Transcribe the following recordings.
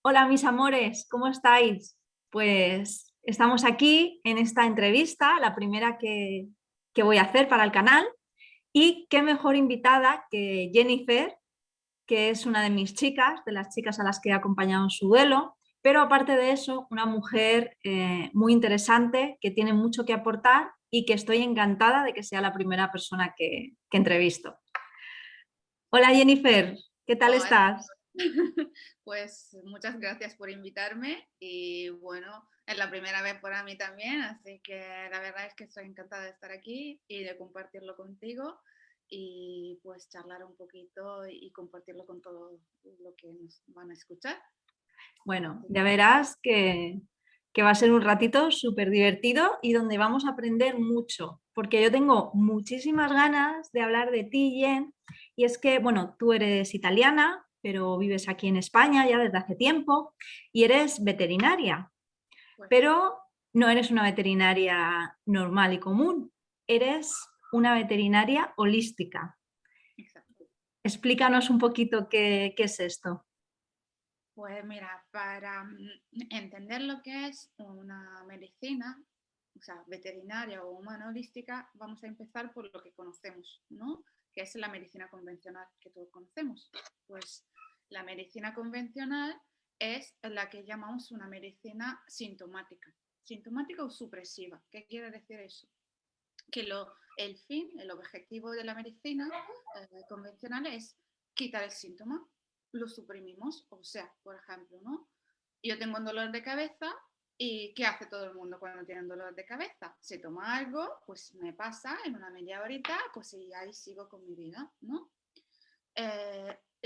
Hola mis amores, ¿cómo estáis? Pues estamos aquí en esta entrevista, la primera que voy a hacer para el canal, y qué mejor invitada que Jennifer, que es una de mis chicas, de las chicas a las que he acompañado en su duelo, pero aparte de eso, una mujer muy interesante que tiene mucho que aportar y que estoy encantada de que sea la primera persona que entrevisto. Hola Jennifer, ¿qué tal Hola, estás? pues muchas gracias por invitarme y bueno, es la primera vez para mí también, así que la verdad es que estoy encantada de estar aquí y de compartirlo contigo y pues charlar un poquito y compartirlo con todo lo que nos van a escuchar. Bueno, Así ya que, verás que va a ser un ratito súper divertido y donde vamos a aprender mucho, porque yo tengo muchísimas ganas de hablar de ti, Jen, y es que, bueno, tú eres italiana, pero vives aquí en España ya desde hace tiempo y eres veterinaria, pues sí, pero no eres una veterinaria normal y común, eres una veterinaria holística. exacto. Explícanos un poquito qué es esto. Pues mira, para entender lo que es una medicina, o sea, veterinaria o humana holística, vamos a empezar por lo que conocemos, ¿no? Que es la medicina convencional que todos conocemos. Pues la medicina convencional es la que llamamos una medicina sintomática. Sintomática o supresiva. ¿Qué quiere decir eso? Que el fin, el objetivo de la medicina convencional es quitar el síntoma, lo suprimimos, o sea, por ejemplo, ¿no? Yo tengo un dolor de cabeza y ¿qué hace todo el mundo cuando tiene un dolor de cabeza? Se toma algo, pues me pasa en una media horita, pues y ahí sigo con mi vida, ¿no?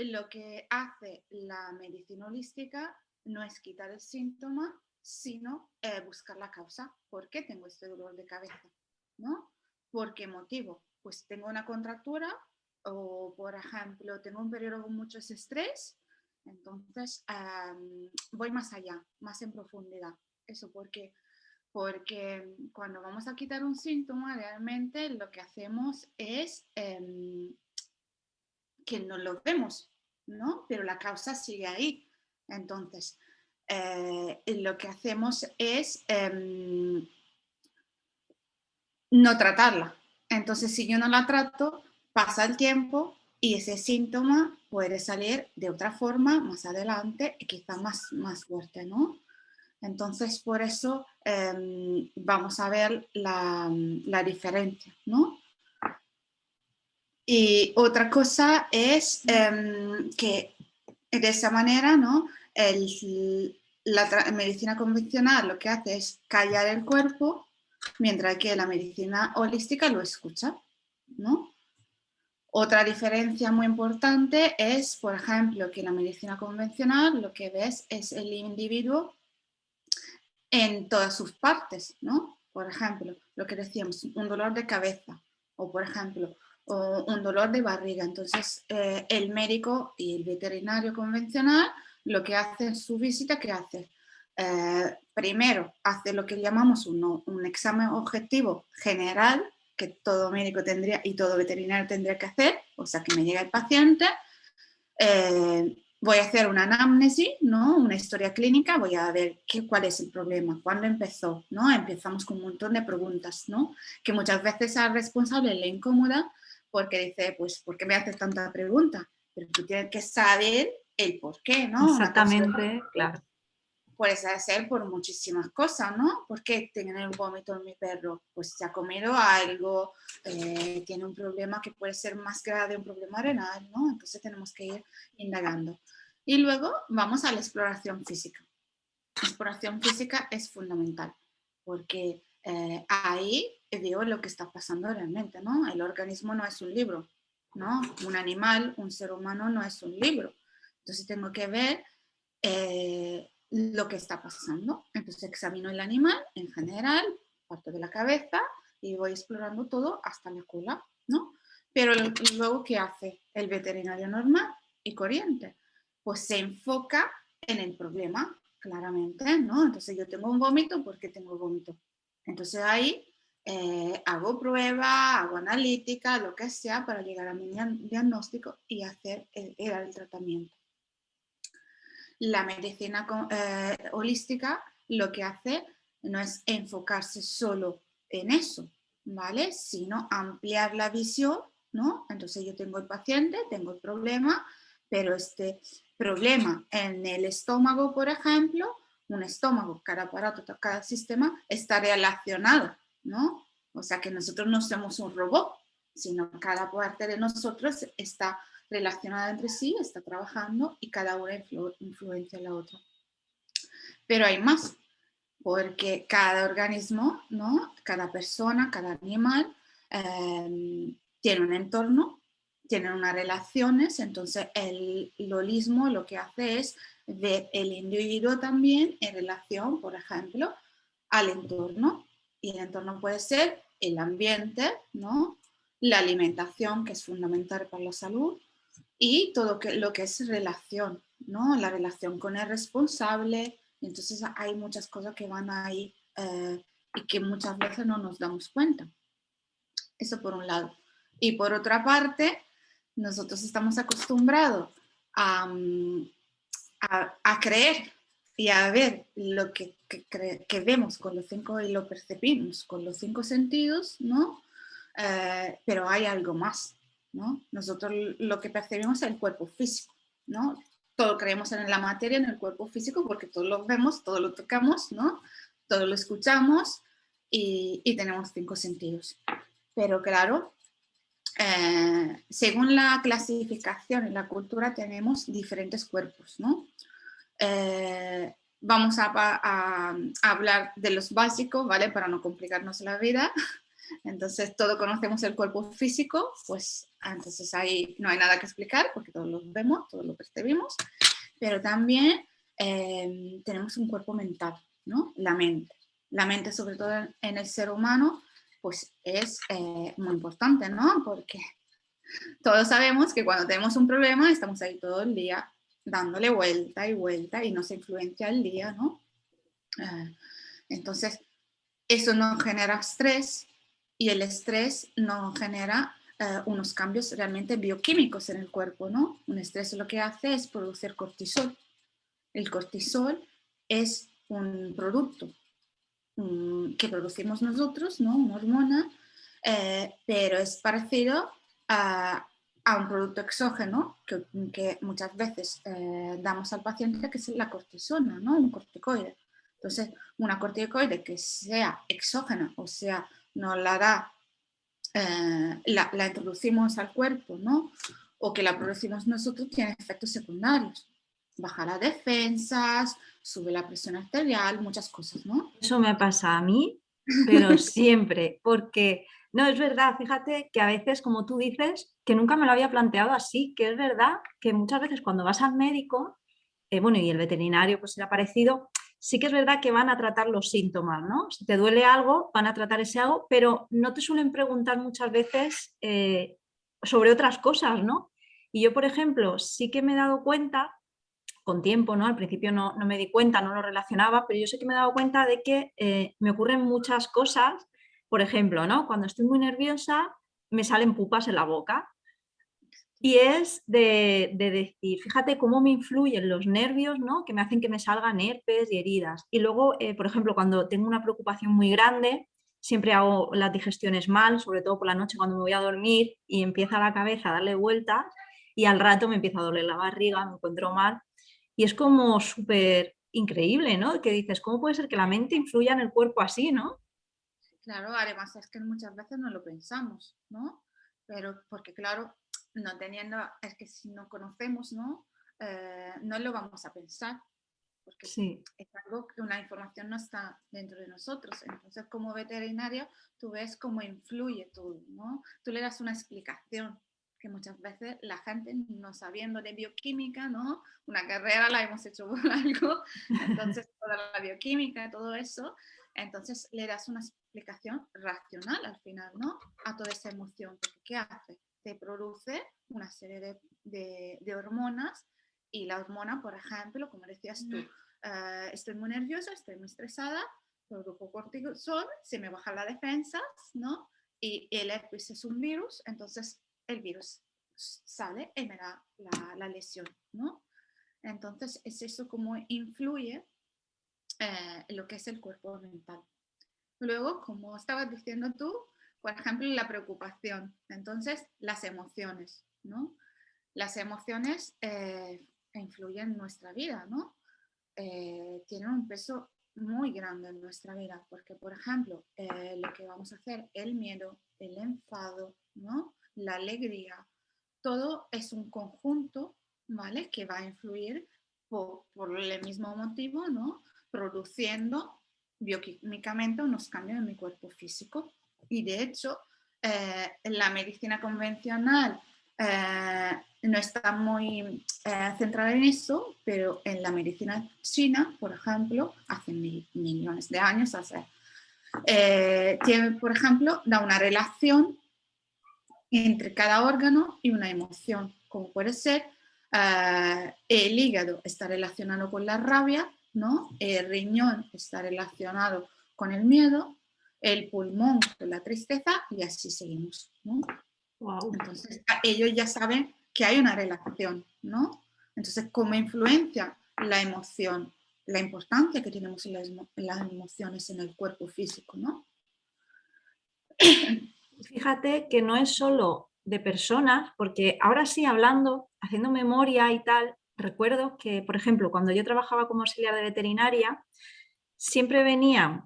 Lo que hace la medicina holística no es quitar el síntoma, sino buscar la causa. ¿Por qué tengo este dolor de cabeza? ¿No? ¿Por qué motivo? Pues tengo una contractura o, por ejemplo, tengo un periodo con mucho estrés, entonces voy más allá, más en profundidad. Eso porque cuando vamos a quitar un síntoma, realmente lo que hacemos es que no lo vemos, ¿no? Pero la causa sigue ahí. Entonces, lo que hacemos es no tratarla. Entonces, si yo no la trato, pasa el tiempo y ese síntoma puede salir de otra forma más adelante y quizá más fuerte, ¿no? Entonces, por eso vamos a ver la diferencia, ¿no? Y otra cosa es que de esa manera, ¿no? La medicina convencional lo que hace es callar el cuerpo, mientras que la medicina holística lo escucha, ¿no? Otra diferencia muy importante es, por ejemplo, que la medicina convencional lo que ves es el individuo en todas sus partes, ¿no? Por ejemplo, lo que decíamos, un dolor de cabeza o, por ejemplo, o un dolor de barriga. Entonces, el médico y el veterinario convencional lo que hace en su visita, ¿qué hace? Primero, hace lo que llamamos un examen objetivo general que todo médico tendría y todo veterinario tendría que hacer, o sea, que me llega el paciente, voy a hacer una anamnesis, ¿no? Una historia clínica, voy a ver cuál es el problema, cuándo empezó, ¿no? Empezamos con un montón de preguntas, ¿no? Que muchas veces al responsable le incomoda porque dice, pues, ¿por qué me haces tanta pregunta? Pero tú tienes que saber el por qué, ¿no? Una causa Exactamente, claro. puede ser por muchísimas cosas, ¿no? ¿Por qué tiene el vómito en mi perro? Pues se ha comido algo, tiene un problema que puede ser más grave, un problema renal, ¿no? Entonces tenemos que ir indagando. Y luego vamos a la exploración física. La exploración física es fundamental porque ahí veo lo que está pasando realmente, ¿no? El organismo no es un libro, ¿no? Un animal, un ser humano no es un libro. Entonces tengo que ver lo que está pasando. Entonces examino el animal en general, parto de la cabeza y voy explorando todo hasta la cola, ¿no? Pero luego, ¿qué hace el veterinario normal y corriente? Pues se enfoca en el problema, claramente, ¿no? Entonces yo tengo un vómito, ¿por qué tengo vómito? Entonces ahí hago prueba, hago analítica, lo que sea, para llegar a mi diagnóstico y hacer el tratamiento. La medicina holística lo que hace no es enfocarse solo en eso, ¿vale? Sino ampliar la visión, ¿no? Entonces yo tengo el paciente, tengo el problema, pero este problema en el estómago, por ejemplo, un estómago, cada aparato, cada sistema está relacionado, ¿no? O sea que nosotros no somos un robot, sino cada parte de nosotros está relacionada entre sí, está trabajando y cada una influencia en la otra. Pero hay más, porque cada organismo, ¿no? Cada persona, cada animal tiene un entorno, tienen unas relaciones, entonces el holismo lo que hace es ver el individuo también en relación, por ejemplo, al entorno. Y el entorno puede ser el ambiente, ¿no? La alimentación, que es fundamental para la salud, y todo lo que es relación, ¿no? La relación con el responsable. Entonces hay muchas cosas que van ahí y que muchas veces no nos damos cuenta. Eso por un lado. Y por otra parte, nosotros estamos acostumbrados a, a creer y a ver lo que vemos con los cinco y lo percibimos con los cinco sentidos, ¿no? Pero hay algo más, ¿no? Nosotros lo que percibimos es el cuerpo físico, ¿no? Todo creemos en la materia, en el cuerpo físico, porque todo lo vemos, todo lo tocamos, ¿no? Todo lo escuchamos y tenemos cinco sentidos. Pero claro, según la clasificación en la cultura tenemos diferentes cuerpos, ¿no? Vamos a hablar de los básicos, ¿vale? Para no complicarnos la vida. Entonces, todos conocemos el cuerpo físico, pues entonces ahí no hay nada que explicar porque todos lo vemos, todos lo percibimos, pero también tenemos un cuerpo mental, ¿no? La mente. La mente, sobre todo en el ser humano, pues es muy importante, ¿no? Porque todos sabemos que cuando tenemos un problema estamos ahí todo el día dándole vuelta y vuelta y nos influencia el día, ¿no? Entonces, eso nos genera estrés y el estrés nos genera unos cambios realmente bioquímicos en el cuerpo, ¿no? Un estrés lo que hace es producir cortisol. El cortisol es un producto que producimos nosotros, ¿no? Una hormona, pero es parecido a un producto exógeno que muchas veces damos al paciente, que es la cortisona, ¿no? Un corticoide. Entonces, una corticoide que sea exógena, o sea, nos la da, la introducimos al cuerpo, ¿no? O que la producimos nosotros, tiene efectos secundarios. Baja las defensas, sube la presión arterial, muchas cosas, ¿no? Eso me pasa a mí, pero siempre, porque no es verdad, fíjate que a veces, como tú dices, que nunca me lo había planteado así, que es verdad que muchas veces cuando vas al médico, bueno, y el veterinario pues será parecido, sí que es verdad que van a tratar los síntomas, ¿no? Si te duele algo, van a tratar ese algo, pero no te suelen preguntar muchas veces sobre otras cosas, ¿no? Y yo, por ejemplo, sí que me he dado cuenta con tiempo, ¿no? Al principio no me di cuenta, no lo relacionaba, pero yo sé que me he dado cuenta de que me ocurren muchas cosas. Por ejemplo, ¿no? Cuando estoy muy nerviosa me salen pupas en la boca y es de decir, fíjate cómo me influyen los nervios, ¿no? Que me hacen que me salgan herpes y heridas. Y luego, por ejemplo, cuando tengo una preocupación muy grande, siempre hago las digestiones mal, sobre todo por la noche cuando me voy a dormir y empieza la cabeza a darle vueltas y al rato me empieza a doler la barriga, me encuentro mal. Y es como súper increíble, ¿no? Que dices, ¿cómo puede ser que la mente influya en el cuerpo así, ¿no? Claro, además es que muchas veces no lo pensamos, ¿no? Pero porque claro, no teniendo, es que si no conocemos, ¿no? No lo vamos a pensar, porque Sí. es algo que una información no está dentro de nosotros. Entonces, como veterinario, tú ves cómo influye todo, ¿no? Tú le das una explicación, que muchas veces la gente no sabiendo de bioquímica, ¿no? Una carrera la hemos hecho por algo, entonces toda la bioquímica, todo eso, entonces le das una explicación racional al final, ¿no? A toda esa emoción, porque ¿qué hace? Te produce una serie de hormonas y la hormona, por ejemplo, como decías tú, estoy muy nerviosa, estoy muy estresada, produjo cortisol, se me bajan las defensas, ¿no? Y el herpes es un virus, entonces el virus sale y me da la lesión, ¿no? Entonces, es eso como influye en lo que es el cuerpo mental. Luego, como estabas diciendo tú, por ejemplo, la preocupación. Entonces, las emociones, ¿no? Las emociones influyen en nuestra vida, ¿no? Tienen un peso muy grande en nuestra vida, porque, por ejemplo, lo que vamos a hacer, el miedo, el enfado, ¿no? La alegría, todo es un conjunto, ¿vale? Que va a influir por el mismo motivo, ¿no? Produciendo bioquímicamente unos cambios en mi cuerpo físico. Y de hecho, la medicina convencional no está muy centrada en eso, pero en la medicina china, por ejemplo, hace millones de años, tiene, por ejemplo, da una relación entre cada órgano y una emoción, como puede ser el hígado está relacionado con la rabia, ¿no? El riñón está relacionado con el miedo, el pulmón con la tristeza y así seguimos, ¿no? Wow. Entonces, ellos ya saben que hay una relación, ¿no? Entonces, ¿cómo influencia la emoción? La importancia que tenemos en las emociones en el cuerpo físico, ¿no? Fíjate que no es solo de personas, porque ahora sí, hablando, haciendo memoria y tal, recuerdo que, por ejemplo, cuando yo trabajaba como auxiliar de veterinaria, siempre venía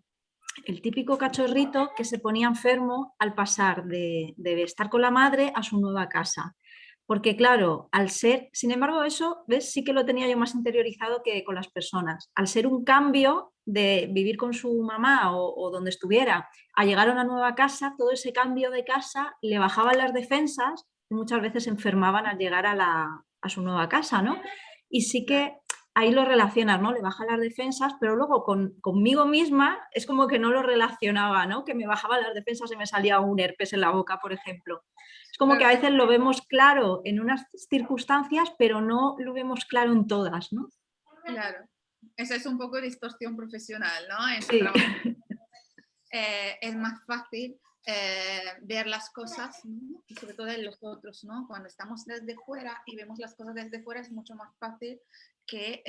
el típico cachorrito que se ponía enfermo al pasar de estar con la madre a su nueva casa. Porque claro, al ser, sin embargo, eso, ¿ves? Sí que lo tenía yo más interiorizado que con las personas. Al ser un cambio de vivir con su mamá o donde estuviera, a llegar a una nueva casa, todo ese cambio de casa le bajaban las defensas y muchas veces se enfermaban al llegar a su nueva casa, ¿no? Y sí que ahí lo relacionas, ¿no? Le bajan las defensas, pero luego conmigo misma es como que no lo relacionaba, ¿no? Que me bajaban las defensas y me salía un herpes en la boca, por ejemplo. Es como que a veces lo vemos claro en unas circunstancias, pero no lo vemos claro en todas, ¿no? Claro, esa es un poco distorsión profesional, ¿no? En tu Sí, trabajo es más fácil ver las cosas, ¿no? Y sobre todo en los otros, ¿no? Cuando estamos desde fuera y vemos las cosas desde fuera es mucho más fácil que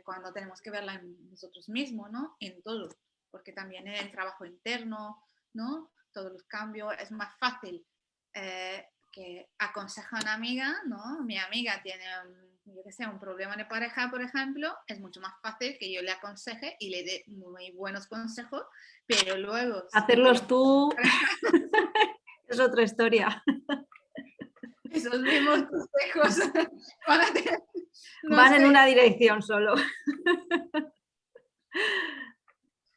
cuando tenemos que verla en nosotros mismos, ¿no? En todo, porque también en el trabajo interno, ¿no? Todos los cambios es más fácil que aconseja a una amiga, ¿no? Mi amiga tiene yo que sé, un problema de pareja, por ejemplo, es mucho más fácil que yo le aconseje y le dé muy buenos consejos, pero luego, si tiene hacerlos un problema tú de pareja, es otra historia. esos mismos consejos van a tener, no Van en sé, una dirección solo.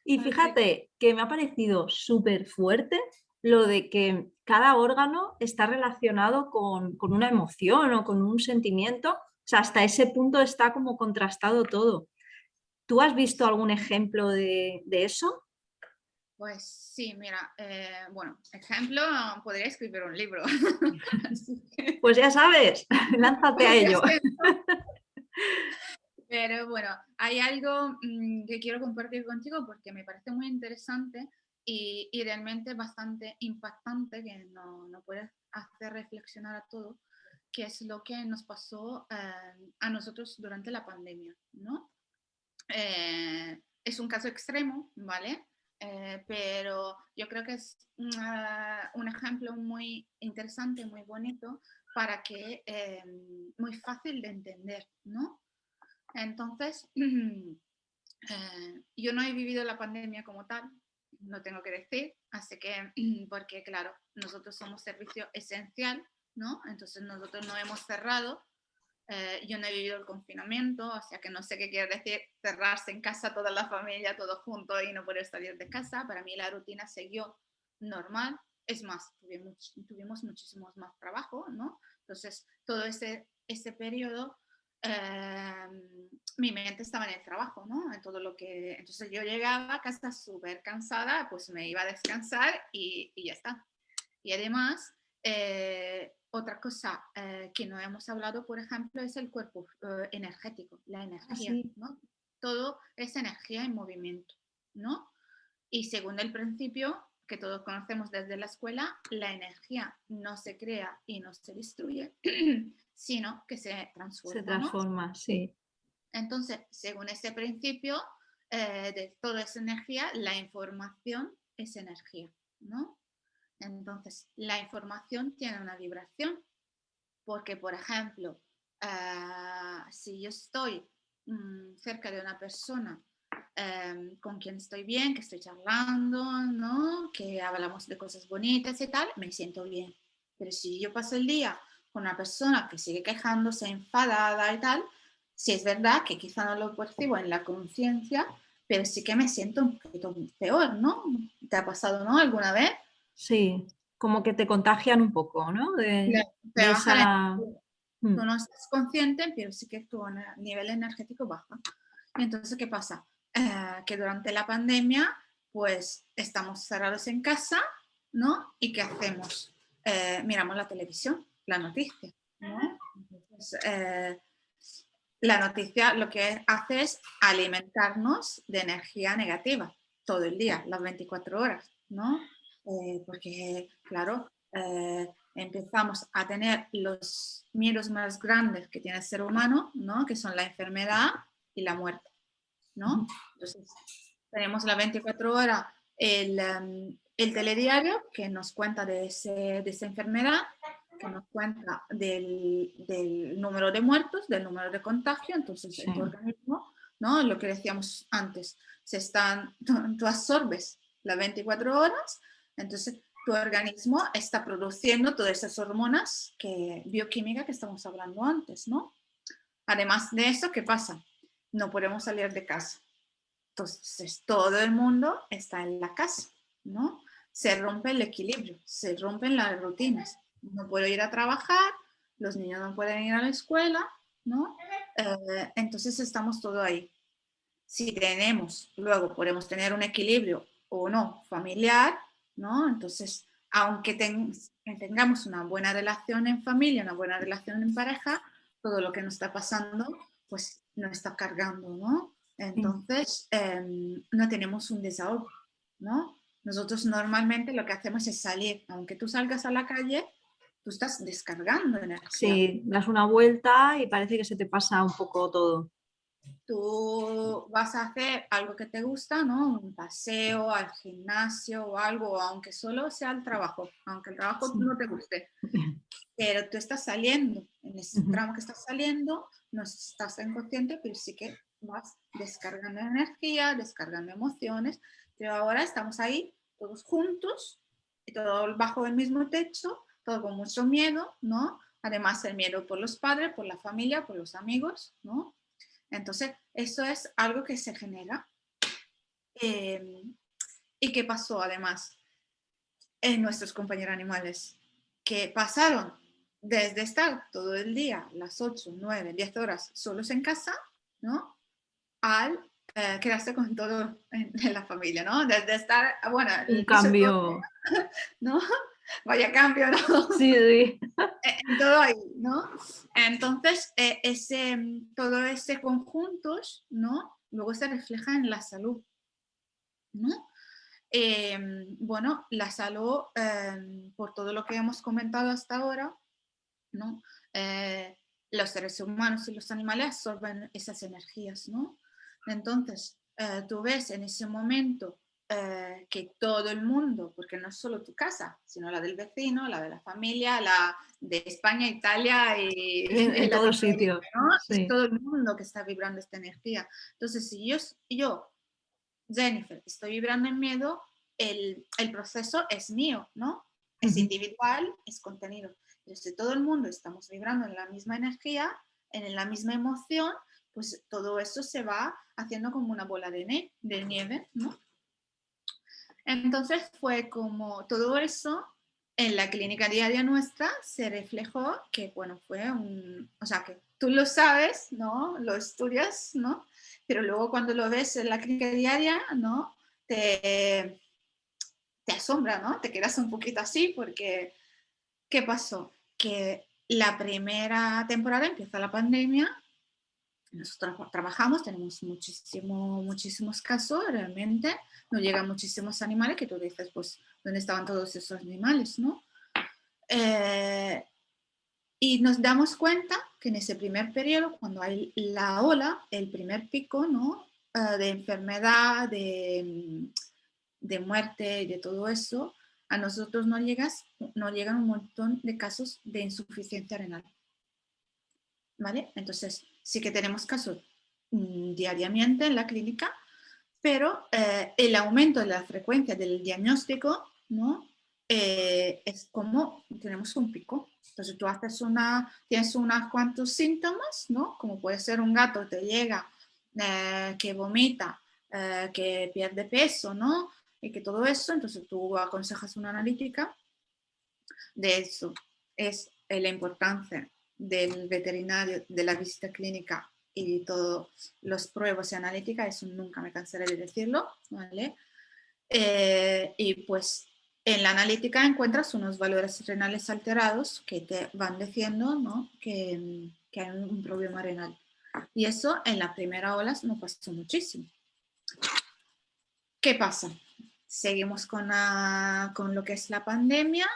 Y así. fíjate que me ha parecido súper fuerte lo de que cada órgano está relacionado con una emoción o con un sentimiento. O sea, hasta ese punto está como contrastado todo. ¿Tú has visto algún ejemplo de eso? Pues sí, mira, bueno, ejemplo, podría escribir un libro. Así que Pues ya sabes, lánzate a podría ello. ser, pero bueno, hay algo que quiero compartir contigo porque me parece muy interesante y realmente bastante impactante que no puede hacer reflexionar a todo, que es lo que nos pasó a nosotros durante la pandemia, ¿no? Es un caso extremo, ¿vale? Pero yo creo que es un ejemplo muy interesante, muy bonito, para que muy fácil de entender, ¿no? Entonces, yo no he vivido la pandemia como tal, no tengo que decir, así que, porque claro, nosotros somos servicio esencial, ¿no? Entonces nosotros no hemos cerrado, yo no he vivido el confinamiento, o sea que no sé qué quiere decir cerrarse en casa toda la familia, todo junto y no poder salir de casa. Para mí la rutina siguió normal. Es más, tuvimos muchísimos más trabajo, ¿no? Entonces, todo ese periodo, eh, mi mente estaba en el trabajo, ¿no? En todo lo que... Entonces yo llegaba a casa súper cansada, pues me iba a descansar y ya está. Y además, otra cosa que no hemos hablado, por ejemplo, es el cuerpo energético, la energía, Así. ¿no? Todo es energía en movimiento, ¿no? Y según el principio que todos conocemos desde la escuela, la energía no se crea y no se destruye, sino que se Se transforma, ¿no? transforma, sí. Entonces, según ese principio de toda esa energía, la información es energía, ¿no? Entonces, la información tiene una vibración, porque, por ejemplo, si yo estoy cerca de una persona con quien estoy bien, que estoy charlando, ¿no? Que hablamos de cosas bonitas y tal, me siento bien. Pero si yo paso el día con una persona que sigue quejándose, enfadada y tal, sí es verdad que quizá no lo percibo en la conciencia, pero sí que me siento un poquito peor, ¿no? ¿Te ha pasado, no? ¿Alguna vez? Sí, como que te contagian un poco, ¿no? Te De baja la esa... energía. Mm. Tú no estás consciente, pero sí que tu nivel energético baja. Y entonces, ¿qué pasa? Que durante la pandemia, pues estamos cerrados en casa, ¿no? ¿Y qué hacemos? Miramos la televisión, la noticia, ¿no? Entonces, la noticia lo que hace es alimentarnos de energía negativa todo el día, las 24 horas, ¿no? Porque, claro, empezamos a tener los miedos más grandes que tiene el ser humano, ¿no? Que son la enfermedad y la muerte, ¿no? Entonces, tenemos las 24 horas el telediario que nos cuenta de esa enfermedad, que nos cuenta del número de muertos, del número de contagio, entonces Sí, en tu organismo, ¿no? Lo que decíamos antes, tú absorbes las 24 horas, entonces tu organismo está produciendo todas esas hormonas bioquímicas que estamos hablando antes, ¿no? Además de eso, ¿qué pasa? No podemos salir de casa. Entonces, todo el mundo está en la casa, ¿no? Se rompe el equilibrio, se rompen las rutinas. No puedo ir a trabajar, los niños no pueden ir a la escuela, ¿no? Entonces estamos todo ahí. Si tenemos, luego podemos tener un equilibrio o no familiar, ¿no? Entonces, aunque tengamos una buena relación en familia, una buena relación en pareja, todo lo que nos está pasando, pues nos está cargando, ¿no? sí. Entonces, no tenemos un desahogo, ¿no? Nosotros normalmente lo que hacemos es salir, aunque tú salgas a la calle, tú estás descargando energía. Sí, das una vuelta y parece que se te pasa un poco todo. Tú vas a hacer algo que te gusta, ¿no? Un paseo al gimnasio o algo, aunque solo sea el trabajo, aunque el trabajo Sí. no te guste, pero tú estás saliendo, en ese Ujú. tramo que estás saliendo, no estás inconsciente, pero sí que vas descargando energía, descargando emociones, pero ahora estamos ahí todos juntos, y todos bajo el mismo techo, todo con mucho miedo, ¿no? Además el miedo por los padres, por la familia, por los amigos, ¿no? Entonces, eso es algo que se genera. Eh, ¿Y qué pasó además en nuestros compañeros animales? Que pasaron desde estar todo el día, las 8, 9, 10 horas solos en casa, ¿no? Al quedarse con todo en la familia, ¿no? Desde estar, bueno, Un el piso todo, cambio. ¿no? Vaya cambio, ¿no? Sí, sí. En todo ahí, ¿no? Entonces, todo ese conjunto, ¿no? Luego se refleja en la salud, ¿no? Bueno, la salud, por todo lo que hemos comentado hasta ahora, ¿no? Eh, los seres humanos y los animales absorben esas energías, ¿no? Entonces, tú ves en ese momento que todo el mundo, porque no es solo tu casa, sino la del vecino, la de la familia, la de España, Italia y En todos Latinoamérica, sitios. ¿no? Es Sí. todo el mundo que está vibrando esta energía. Entonces, si yo Jennifer, estoy vibrando en miedo, el proceso es mío, ¿no? Es Ujú. individual, es contenido. Pero si todo el mundo estamos vibrando en la misma energía, en la misma emoción, pues todo eso se va haciendo como una bola de nieve, ¿no? Entonces fue como todo eso en la clínica diaria nuestra se reflejó que, bueno, o sea, que tú lo sabes, ¿no? Lo estudias, ¿no? Pero luego cuando lo ves en la clínica diaria, ¿no? Te asombra, ¿no? Te quedas un poquito así porque, ¿qué pasó? Que la primera temporada empieza la pandemia, nosotros trabajamos, tenemos muchísimos casos realmente, nos llegan muchísimos animales que tú dices, pues, ¿dónde estaban todos esos animales, no? Eh, Y nos damos cuenta que en ese primer periodo, cuando hay la ola, el primer pico, ¿no? De enfermedad, de muerte y de todo eso, a nosotros nos llegan un montón de casos de insuficiencia renal. ¿Vale? Entonces, sí que tenemos casos diariamente en la clínica, pero el aumento de la frecuencia del diagnóstico, ¿no? Es como tenemos un pico. Entonces tú tienes unos cuantos síntomas, ¿no? Como puede ser un gato te llega, que vomita, que pierde peso, ¿no? Y que todo eso, entonces tú aconsejas una analítica de eso. Es la importancia del veterinario, de la visita clínica y todas las pruebas y analíticas, eso nunca me cansaré de decirlo, ¿vale? Y pues en la analítica encuentras unos valores renales alterados que te van diciendo, ¿no? que hay un problema renal. Y eso en la primera ola no pasó muchísimo. ¿Qué pasa? Seguimos con lo que es la pandemia,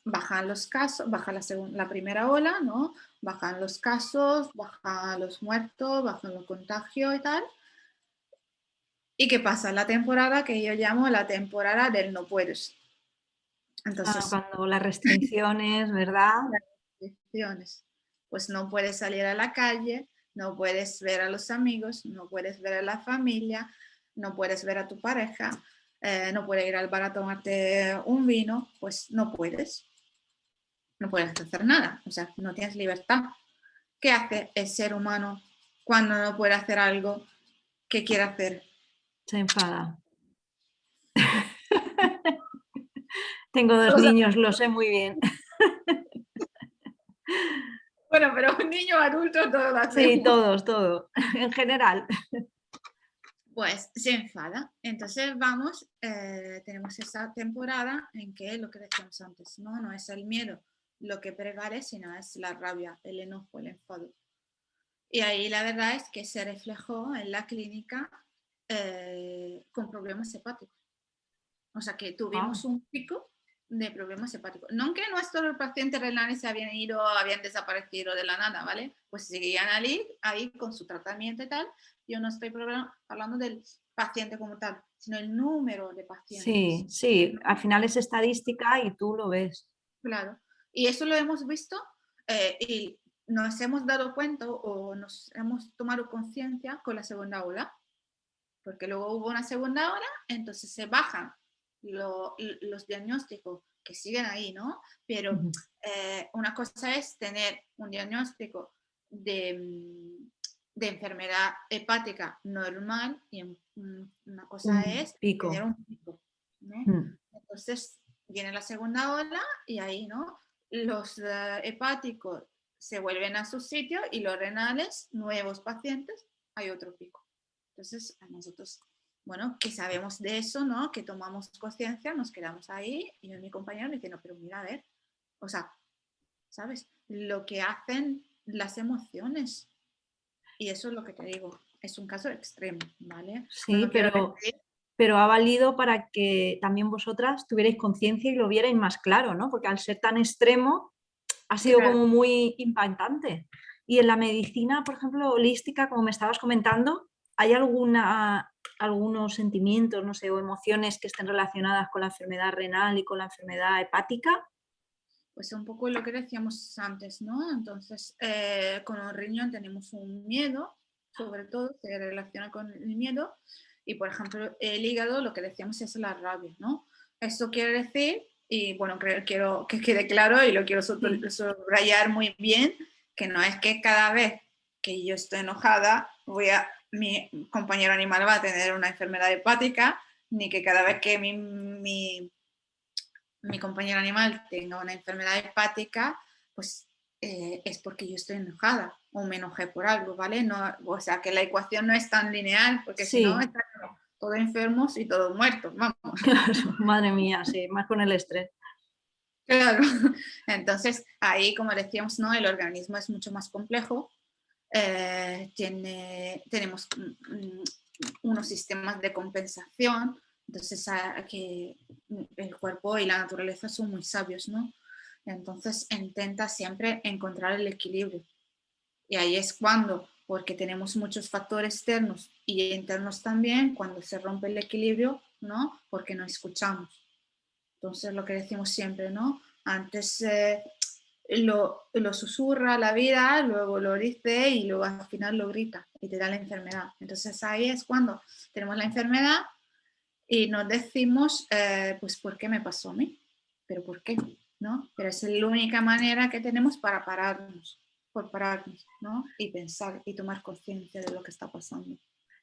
bajan los casos, baja la primera ola, ¿no? Bajan los casos, bajan los muertos, bajan los contagios y tal. ¿Y qué pasa? La temporada que yo llamo la temporada del no puedes. Entonces, cuando las restricciones, ¿verdad? las restricciones. Pues no puedes salir a la calle, no puedes ver a los amigos, no puedes ver a la familia, no puedes ver a tu pareja, no puedes ir al bar a tomarte un vino, pues no puedes. No puedes hacer nada, o sea, no tienes libertad. ¿Qué hace el ser humano cuando no puede hacer algo que quiere hacer? Se enfada. Tengo dos O sea, niños, lo sé muy bien. bueno, pero un niño adulto todo lo Sí, hacemos. todos, todo, en general. Pues se enfada. Entonces tenemos esa temporada en que lo que decíamos antes, no es el miedo lo que prevalece, sino es la rabia, el enojo, el enfado. Y ahí la verdad es que se reflejó en la clínica con problemas hepáticos. O sea que tuvimos un pico de problemas hepáticos. No que nuestros pacientes renales se habían ido, habían desaparecido de la nada, ¿vale? Pues seguían ahí con su tratamiento y tal. Yo no estoy hablando del paciente como tal, sino el número de pacientes. Sí, sí, al final es estadística y tú lo ves. Claro. Y eso lo hemos visto y nos hemos dado cuenta o nos hemos tomado conciencia con la segunda ola, porque luego hubo una segunda ola, entonces se bajan los diagnósticos que siguen ahí, ¿no? Pero una cosa es tener un diagnóstico de enfermedad hepática normal y una cosa Un es tener pico. un pico, ¿no? Entonces viene la segunda ola y ahí, ¿no? Los hepáticos se vuelven a su sitio y los renales, nuevos pacientes, hay otro pico. Entonces, a nosotros, bueno, que sabemos de eso, ¿no? Que tomamos conciencia, nos quedamos ahí y mi compañero me dice, no, pero mira, a ver, o sea, ¿sabes? Lo que hacen las emociones. Y eso es lo que te digo, es un caso extremo, ¿vale? Sí, No quiero decir, pero ha valido para que también vosotras tuvierais conciencia y lo vierais más claro, ¿no? Porque al ser tan extremo ha sido claro, como muy impactante. Y en la medicina, por ejemplo, holística, como me estabas comentando, ¿hay algunos sentimientos, no sé, o emociones que estén relacionadas con la enfermedad renal y con la enfermedad hepática? pues un poco lo que decíamos antes, ¿no? Entonces, con el riñón tenemos un miedo, sobre todo se relaciona con el miedo, y por ejemplo, el hígado, lo que decíamos es la rabia, ¿no? Esto quiere decir, y bueno, quiero que quede claro y lo quiero Sí. subrayar muy bien, que no es que cada vez que yo estoy enojada, mi compañero animal va a tener una enfermedad hepática, ni que cada vez que mi compañero animal tenga una enfermedad hepática, pues es porque yo estoy enojada o me enojé por algo, ¿vale? No, o sea, que la ecuación no es tan lineal, porque si no, Sí, están todos enfermos y todos muertos, vamos. madre mía, sí, más con el estrés. Claro. Entonces, ahí, como decíamos, ¿no? El organismo es mucho más complejo. Tenemos unos sistemas de compensación, entonces que el cuerpo y la naturaleza son muy sabios, ¿no? Entonces intenta siempre encontrar el equilibrio. Y ahí es cuando, porque tenemos muchos factores externos y internos también, cuando se rompe el equilibrio, ¿no? Porque no escuchamos. Entonces, lo que decimos siempre, ¿no? Antes lo susurra la vida, luego lo dice y luego al final lo grita y te da la enfermedad. Entonces, ahí es cuando tenemos la enfermedad y nos decimos, pues, ¿por qué me pasó a mí? ¿Pero por qué? ¿No? Pero es la única manera que tenemos para pararnos, por pararnos, ¿no? Y pensar y tomar conciencia de lo que está pasando.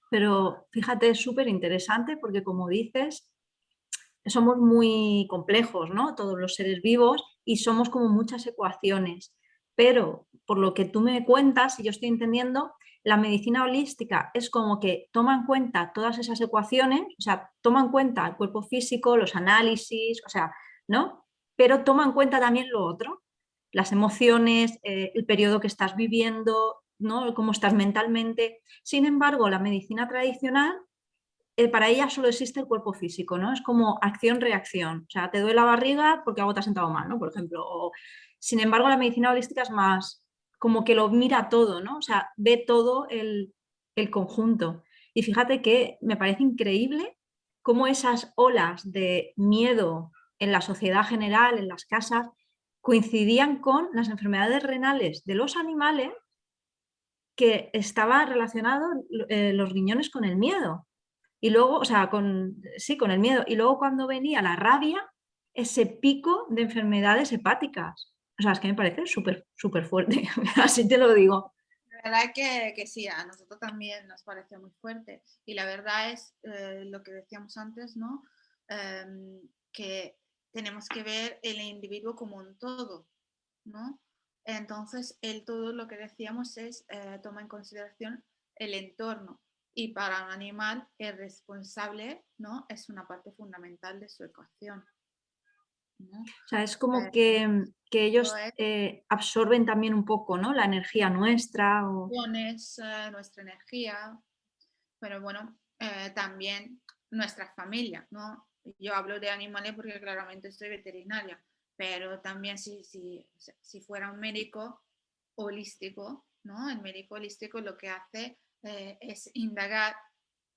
Pero fíjate, es súper interesante porque como dices, somos muy complejos, ¿no? Todos los seres vivos y somos como muchas ecuaciones. Pero por lo que tú me cuentas, y yo estoy entendiendo, la medicina holística es como que toma en cuenta todas esas ecuaciones, o sea, toma en cuenta el cuerpo físico, los análisis, o sea, ¿no? Pero toma en cuenta también lo otro, las emociones, el periodo que estás viviendo, ¿no? Cómo estás mentalmente. Sin embargo, la medicina tradicional para ella solo existe el cuerpo físico, ¿no? Es como acción-reacción. O sea, te duele la barriga porque algo te has sentado mal, ¿no? Por ejemplo. Sin embargo, la medicina holística es más como que lo mira todo, ¿no? O sea, ve todo el conjunto. Y fíjate que me parece increíble cómo esas olas de miedo en la sociedad general, en las casas, coincidían con las enfermedades renales de los animales que estaba relacionado los riñones con el miedo. Y luego, o sea, sí, con el miedo. Y luego cuando venía la rabia, ese pico de enfermedades hepáticas. O sea, es que me parece súper, súper fuerte. Así te lo digo. La verdad que sí, a nosotros también nos pareció muy fuerte. Y la verdad es lo que decíamos antes, ¿no? Que tenemos que ver el individuo como un todo, ¿no? Entonces, el todo lo que decíamos es toma en consideración el entorno. Y para un animal, el responsable, ¿no? Es una parte fundamental de su ecuación, ¿no? O sea, es como Eh, que Esto ellos es absorben también un poco, ¿no? La energía nuestra. pones nuestra energía, pero bueno, también nuestra familia, ¿no? Yo hablo de animales porque claramente soy veterinaria, pero también si fuera un médico holístico, ¿no? El médico holístico lo que hace es indagar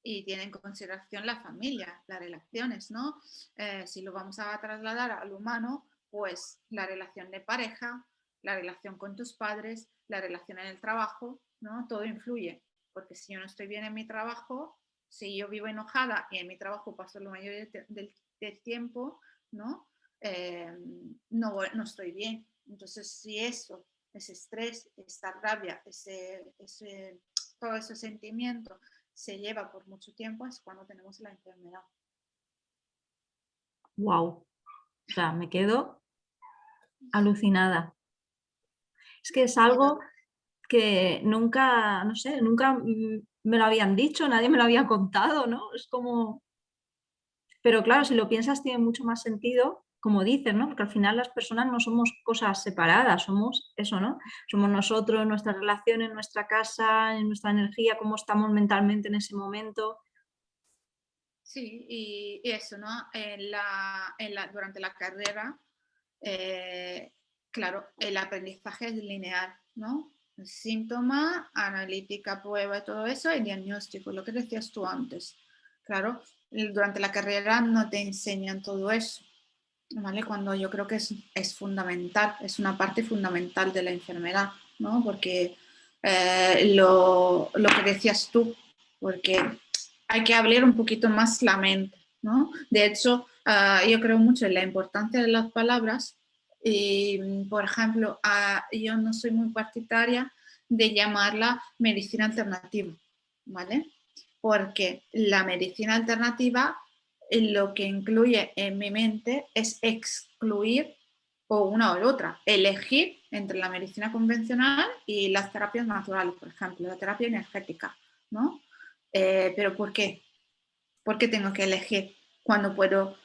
y tiene en consideración la familia, las relaciones, ¿no? Si lo vamos a trasladar al humano, pues la relación de pareja, la relación con tus padres, la relación en el trabajo, ¿no? Todo influye, porque si yo no estoy bien en mi trabajo, si yo vivo enojada y en mi trabajo paso la mayoría del tiempo, ¿no? No estoy bien. Entonces, si eso, ese estrés, esta rabia, todo ese sentimiento se lleva por mucho tiempo, es cuando tenemos la enfermedad. Wow. O sea, me quedo alucinada. Es que es algo que nunca, no sé, nunca me lo habían dicho, nadie me lo había contado, ¿no? Es como... Pero claro, si lo piensas tiene mucho más sentido, como dices, ¿no? Porque al final las personas no somos cosas separadas, somos eso, ¿no? Somos nosotros, nuestras relaciones, nuestra casa, nuestra energía, cómo estamos mentalmente en ese momento. Sí, y eso, ¿no? Durante la carrera, eh, claro, el aprendizaje es lineal, ¿no? Síntoma, analítica, prueba y todo eso, el diagnóstico, lo que decías tú antes. Claro, durante la carrera no te enseñan todo eso, ¿vale? Cuando yo creo que es fundamental, es una parte fundamental de la enfermedad, ¿no? Porque lo que decías tú, porque hay que abrir un poquito más la mente, ¿no? De hecho, yo creo mucho en la importancia de las palabras y, por ejemplo, yo no soy muy partidaria de llamarla medicina alternativa, ¿vale? Porque la medicina alternativa lo que incluye en mi mente es excluir o una o la otra, elegir entre la medicina convencional y las terapias naturales, por ejemplo, la terapia energética, ¿no? ¿Pero por qué? ¿Por qué tengo que elegir cuando puedo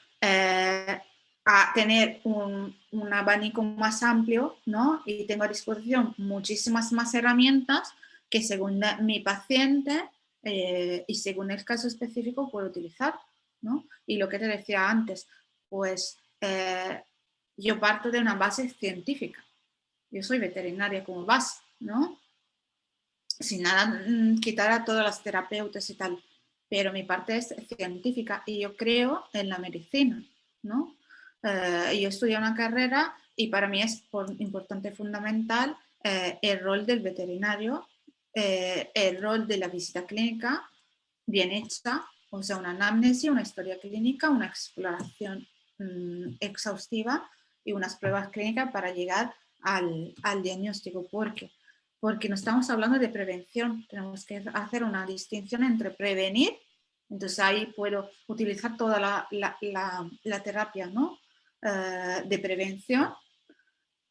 tener un abanico más amplio, ¿no? Y tengo a disposición muchísimas más herramientas que según mi paciente y según el caso específico puedo utilizar, ¿no? Y lo que te decía antes, pues yo parto de una base científica. Yo soy veterinaria como base, ¿no? Sin nada quitar a todas las terapeutas y tal, pero mi parte es científica y yo creo en la medicina, ¿no? Yo estudié una carrera y para mí es importante, fundamental, el rol del veterinario, el rol de la visita clínica bien hecha, o sea, una anamnesis, una historia clínica, una exploración exhaustiva y unas pruebas clínicas para llegar al diagnóstico. Porque no estamos hablando de prevención, tenemos que hacer una distinción entre prevenir, entonces ahí puedo utilizar toda la terapia, ¿no? De prevención,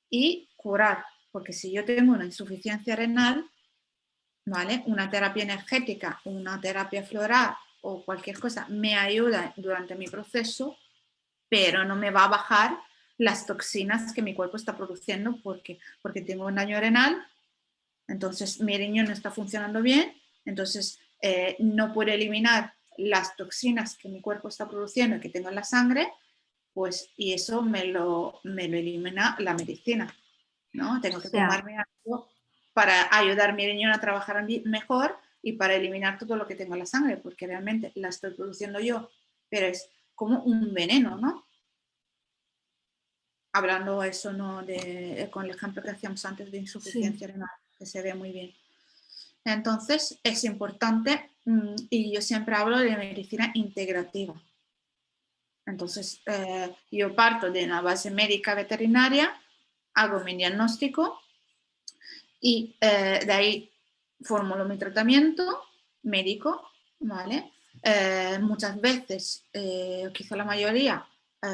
y curar, porque si yo tengo una insuficiencia renal, ¿vale? Una terapia energética, una terapia floral o cualquier cosa me ayuda durante mi proceso, pero no me va a bajar las toxinas que mi cuerpo está produciendo porque tengo un daño renal, entonces mi riñón no está funcionando bien, entonces no puedo eliminar las toxinas que mi cuerpo está produciendo y que tengo en la sangre, pues, y eso me lo elimina la medicina, ¿no? O Tengo que sea, tomarme algo para ayudar a mi riñón a trabajar mejor y para eliminar todo lo que tengo en la sangre, porque realmente la estoy produciendo yo, pero es como un veneno, ¿no? Hablando eso, ¿no? Con el ejemplo que hacíamos antes de sí. insuficiencia renal, que se ve muy bien. Entonces, es importante, y yo siempre hablo de medicina integrativa. Entonces, yo parto de una base médica veterinaria, hago mi diagnóstico y de ahí formulo mi tratamiento médico, ¿vale? Muchas veces, quizá la mayoría,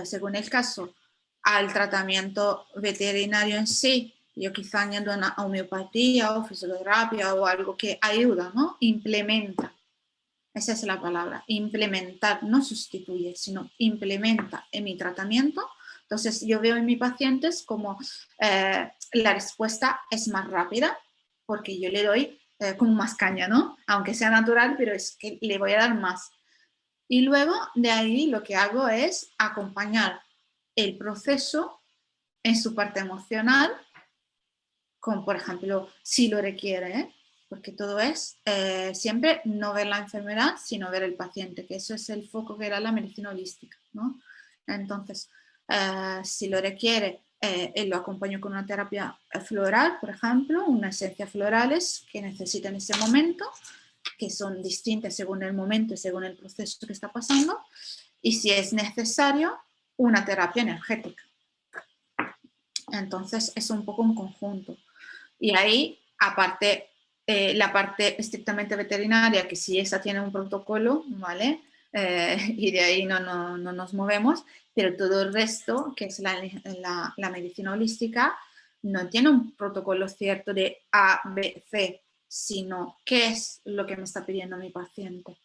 según el caso, al tratamiento veterinario en sí, yo quizá añado una homeopatía o fisioterapia o algo que ayuda, ¿no? Implementa. Esa es la palabra, implementar, no sustituye, sino implementa en mi tratamiento. Entonces yo veo en mis pacientes como la respuesta es más rápida porque yo le doy como más caña, ¿no? Aunque sea natural, pero es que le voy a dar más. Y luego de ahí lo que hago es acompañar el proceso en su parte emocional, como por ejemplo, si lo requiere, ¿eh? Porque todo es siempre no ver la enfermedad, sino ver el paciente, que eso es el foco que era la medicina holística, ¿no? Entonces, si lo requiere, lo acompaño con una terapia floral, por ejemplo, unas esencias florales que necesita en ese momento, que son distintas según el momento y según el proceso que está pasando, y si es necesario, una terapia energética. Entonces, es un poco un conjunto. Y ahí, aparte, la parte estrictamente veterinaria, que si esa tiene un protocolo, ¿vale? Y de ahí no nos movemos, pero todo el resto, que es la medicina holística, no tiene un protocolo cierto de A, B, C, sino qué es lo que me está pidiendo mi paciente. O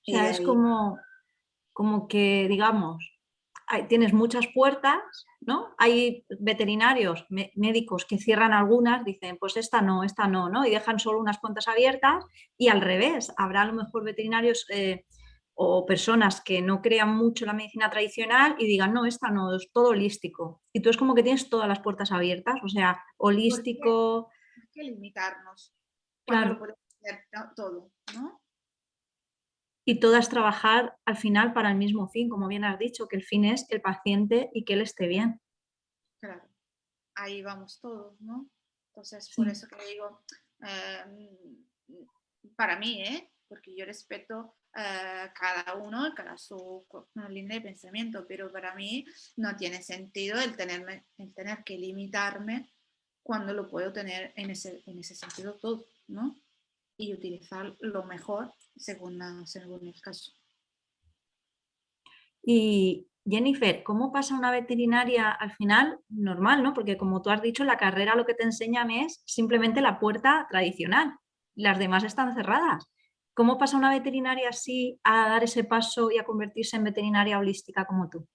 Y sea, de es ahí, como que, digamos, tienes muchas puertas, ¿no? Hay veterinarios, médicos que cierran algunas, dicen, pues esta no, ¿no? Y dejan solo unas cuantas abiertas y al revés, habrá a lo mejor veterinarios o personas que no crean mucho la medicina tradicional y digan, no, esta no, es todo holístico. Y tú es como que tienes todas las puertas abiertas, o sea, ¿por qué? holístico, ¿Por qué limitarnos cuando lo claro. podemos hacer todo, ¿no? Y todas trabajar al final para el mismo fin, como bien has dicho, que el fin es el paciente y que él esté bien. Claro. Ahí vamos todos, ¿no? Entonces, por Sí. eso que digo, para mí, porque yo respeto cada uno, cada su línea de pensamiento, pero para mí no tiene sentido el tener que limitarme cuando lo puedo tener en ese sentido todo, ¿no? Y utilizar lo mejor según el caso. Y Jennifer, ¿cómo pasa una veterinaria al final? Normal, ¿no? Porque como tú has dicho, la carrera lo que te enseñan es simplemente la puerta tradicional. Las demás están cerradas. ¿Cómo pasa una veterinaria así a dar ese paso y a convertirse en veterinaria holística como tú?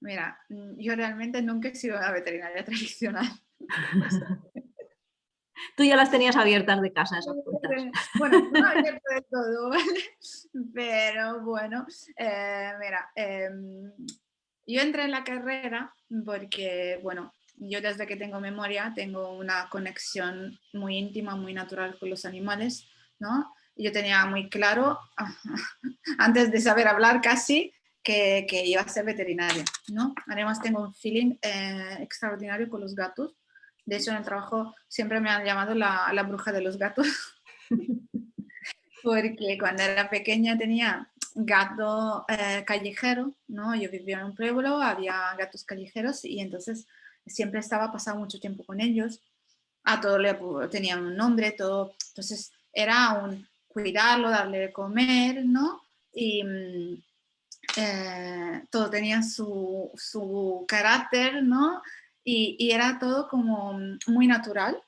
Mira, yo realmente nunca he sido una veterinaria tradicional. O sea, Tú ya las tenías abiertas de casa, esas puertas. bueno, no abierto de todo, ¿vale? Pero bueno, mira, Yo entré en la carrera porque, bueno, yo desde que tengo memoria tengo una conexión muy íntima, muy natural con los animales, ¿no? Yo tenía muy claro, antes de saber hablar casi, que iba a ser veterinaria, ¿no? Además tengo un feeling extraordinario con los gatos. De hecho, en el trabajo siempre me han llamado la bruja de los gatos, porque cuando era pequeña tenía gato callejero, ¿no? Yo vivía en un pueblo, había gatos callejeros y entonces siempre estaba pasando mucho tiempo con ellos. A todo le tenían un nombre, todo. Entonces era un cuidarlo, darle de comer, ¿no? Y todo tenía su carácter, ¿no? Y era todo como muy natural.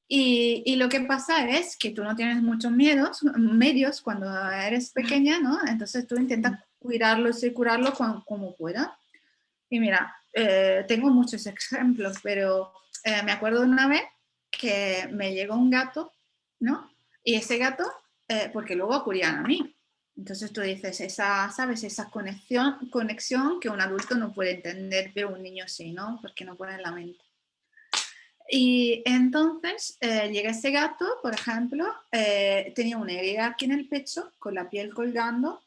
Y lo que pasa es que tú no tienes muchos medios cuando eres pequeña, ¿no? Entonces tú intentas cuidarlo y curarlo como pueda. Y mira, tengo muchos ejemplos, pero me acuerdo de una vez que me llegó un gato, ¿no? Y ese gato, porque luego acudían a mí. Entonces tú dices, ¿sabes? Esa conexión que un adulto no puede entender, pero un niño sí, ¿no? Porque no pone en la mente. Y entonces llega ese gato, por ejemplo, tenía una herida aquí en el pecho, con la piel colgando,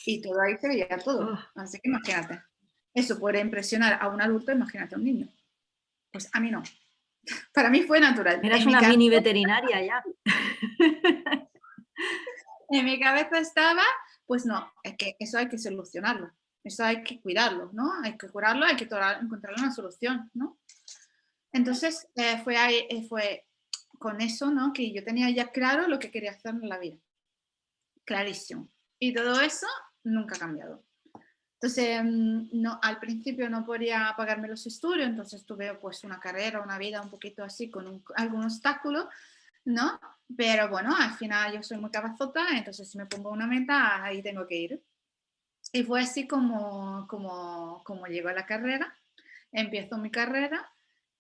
y todo ahí se veía todo. Oh, Así que imagínate, eso puede impresionar a un adulto, imagínate a un niño. Pues a mí no. Para mí fue natural. eras una mini veterinaria ya. En mi cabeza estaba, pues no, es que eso hay que solucionarlo, eso hay que cuidarlo, ¿no? Hay que curarlo, hay que encontrar una solución, ¿no? Entonces fue con eso, ¿no? Que yo tenía ya claro lo que quería hacer en la vida, clarísimo. Y todo eso nunca ha cambiado. Entonces, no, al principio no podía pagarme los estudios, entonces tuve pues una carrera, una vida un poquito así con algún obstáculo, ¿no? Pero bueno, al final yo soy muy cabezota, entonces si me pongo una meta, ahí tengo que ir. Y fue así como llegó a la carrera, empiezo mi carrera